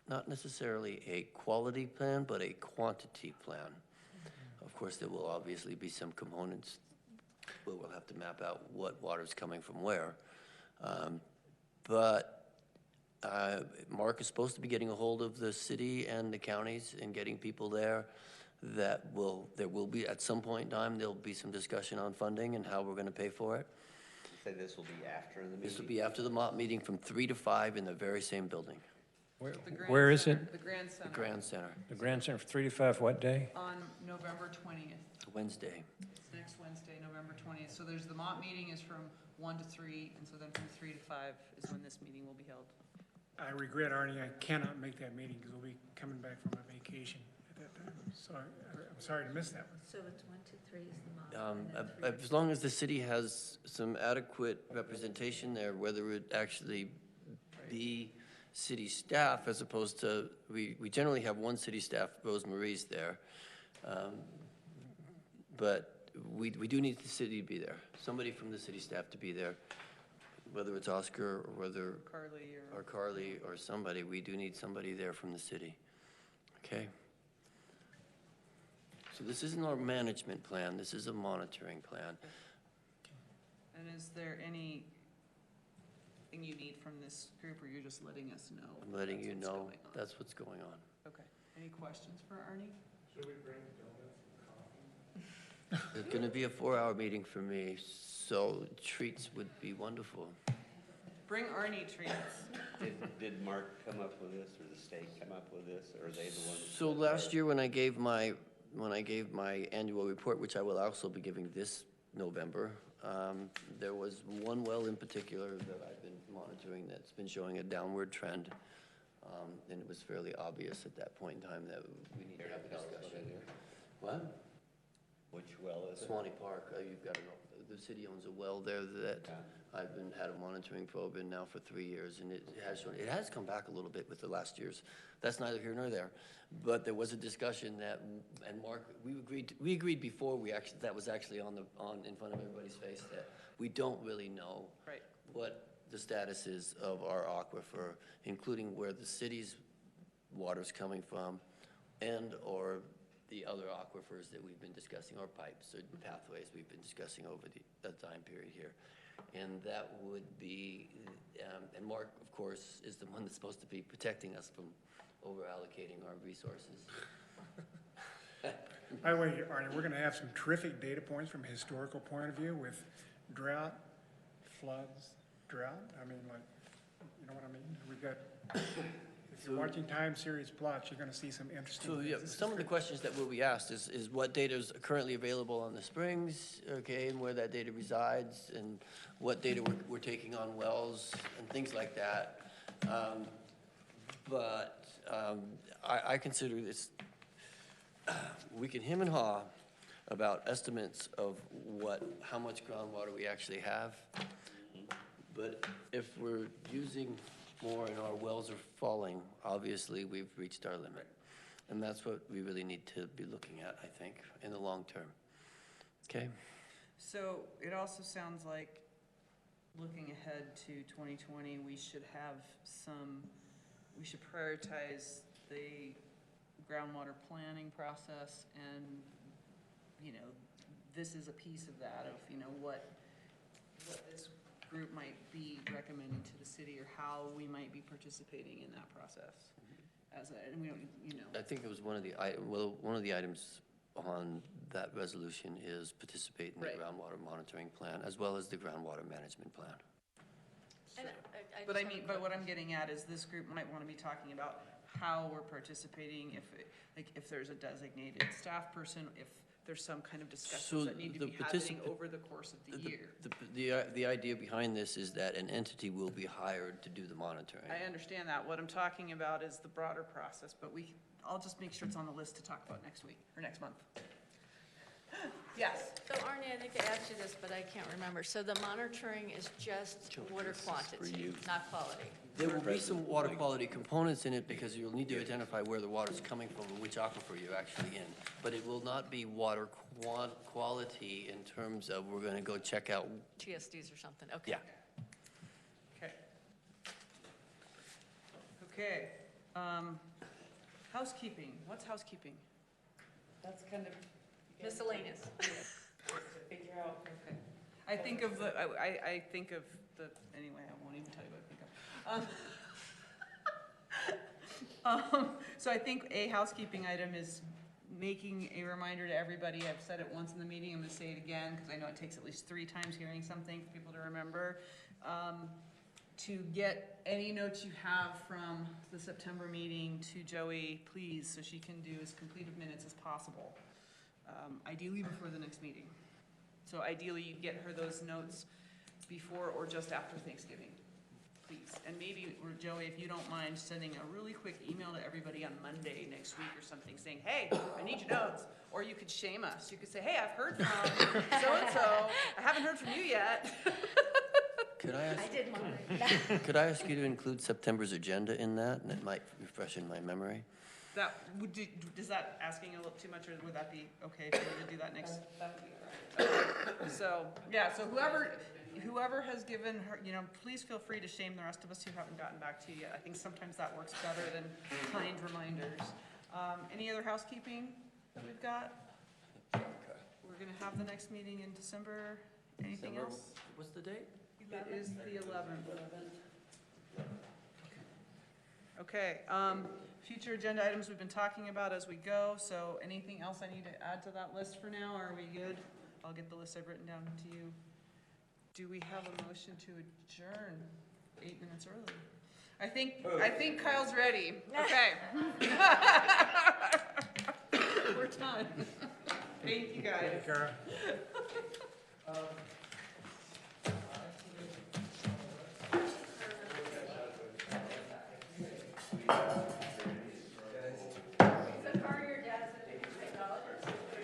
Not necessarily a quality plan, but a quantity plan. Of course, there will obviously be some components where we'll have to map out what water's coming from where. But Mark is supposed to be getting a hold of the city and the counties and getting people there. There will be, at some point in time, there'll be some discussion on funding and how we're going to pay for it. You say this will be after the meeting? This will be after the MOP meeting from 3 to 5 in the very same building, Where is it? The Grand Center. the Grand Center, The Grand Center from 3 to 5, what day? On November 20th. Wednesday. It's next Wednesday, November 20th. So there's the MOP meeting is from 1 to 3, and so then from 3 to 5 is when this meeting will be held. I regret, Arnie, I cannot make that meeting because we'll be coming back from a vacation at that time. So I'm sorry to miss that one. So it's 1, 2, 3 is the MOP. and then 3 As long as the city has some adequate representation there, whether it actually be city staff as opposed to, we generally have one city staff, Rosemarie's there. But we do need the city to be there, somebody from the city staff to be there, whether it's Oscar or whether Carly or somebody, we do need somebody there from the city. Okay? So this isn't our management plan, this is a monitoring plan. And is there anything you need from this group, or you're just letting us know? I'm letting you what's know going on? that's what's going on. Okay. Any questions for Arnie? Should we bring donuts and coffee? It's gonna be a 4-hour meeting for me, so treats would be wonderful. Bring Arnie treats. Did Mark come up with this, or the state come up with this, or are they the ones? So last year when I gave my annual report, which I will also be giving this November, there was one well in particular that I've been monitoring that's been showing a downward trend. And it was fairly obvious at that point in time that we need to have a discussion. What? Which well is it? Swanee Park, you've got the city owns a well there that I've had a monitoring probe in now for 3 years, and it has come back a little bit with the last year's. That's neither here nor there. But there was a discussion that, and Mark, we agreed before that was actually in front of everybody's face, that we don't really know what the status is of our aquifer, including where the city's water's coming from and or the other aquifers that we've been discussing, or pipes or pathways we've been discussing over the time period here. And that would be, and Mark, of course, is the one that's supposed to be protecting us from over-allocating our resources. By the way, Arnie, we're going to have some terrific data points from a historical point of view with drought, floods, drought? I mean, like, you know what I mean? We've got, if you're watching time series plots, you're gonna see some interesting So, things. yeah, This is some of the good. questions that will be asked is what data is currently available on the springs, okay, and where that data resides, and what data we're taking on wells, and things like that. I consider this, we can hem and haw about estimates of how much groundwater we actually have. But if we're using more and our wells are falling, obviously, we've reached our limit. And that's what we really need to be looking at, I think, in the long term. Okay? So it also sounds like, looking ahead to 2020, we should prioritize the groundwater planning process, and, you know, this is a piece of that, of, you know, what this group might be recommending to the city, or how we might be participating in that process. And we don't, you know. I think it was one of the items on that resolution is participate in the Right. groundwater monitoring plan, as well as the groundwater management plan. And But what I'm getting at is this group might want to be talking about how we're participating, if there's a designated staff person, if there's some kind of discussions So that need to the be happening over the course of the year. The idea behind this is that an entity will be hired to do the monitoring. I understand that. What I'm talking about is the broader process, but I'll just make sure it's on the list to talk about next week, or next month. Yes? So Arnie, I think I asked you this, but I can't remember. So the monitoring is just water quantity, not quality? There will be some water quality components in it, because you'll need to identify where the water's coming from and which aquifer you're actually in. But it will not be water quality in terms of we're gonna go check out. TSDs or something, okay. Yeah. Okay. Okay. Housekeeping. What's housekeeping? That's kind of. Miscellaneous. Figure out. Okay. I think of the, anyway, I won't even tell you what I think of. So I think a housekeeping item is making a reminder to everybody. I've said it once in the meeting, I'm gonna say it again, because I know it takes at least 3 times hearing something for people to remember. To get any notes you have from the September meeting to Joey, please, so she can do as complete of minutes as possible. Ideally before the next meeting. So ideally, you get her those notes before or just after Thanksgiving, please. And maybe, or Joey, if you don't mind, sending a really quick email to everybody on Monday next week or something, saying, hey, I need your notes. Or you could shame us. You could say, hey, I've heard from so-and-so. I haven't heard from you yet. Could I ask? I did mine. Could I ask you to include September's agenda in that, and it might refresh in my memory? Is that asking a little too much, or would that be okay for you to do that next? That would be all right. So, yeah, so whoever has given her, you know, please feel free to shame the rest of us who haven't gotten back to you yet. I think sometimes that works better than kind reminders. Any other housekeeping that we've got? We're gonna have the next meeting in December. Anything else? What's the date? It is the 11th. Okay, future agenda items we've been talking about as we go, so anything else I need to add to that list for now, or are we good? I'll get the list I've written down to you. Do we have a motion to adjourn 8 minutes early? I think Kyle's ready. Okay. We're done. Thank you, guys. Hey, Kara.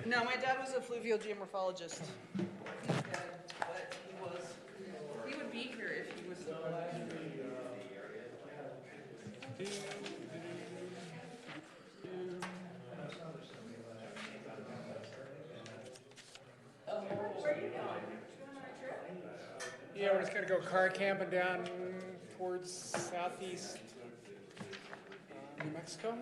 No, my dad was a fluvial geomorphologist. He's dead, but he would be here if he was still alive. Yeah, we're just gonna go car camping down towards southeast New Mexico.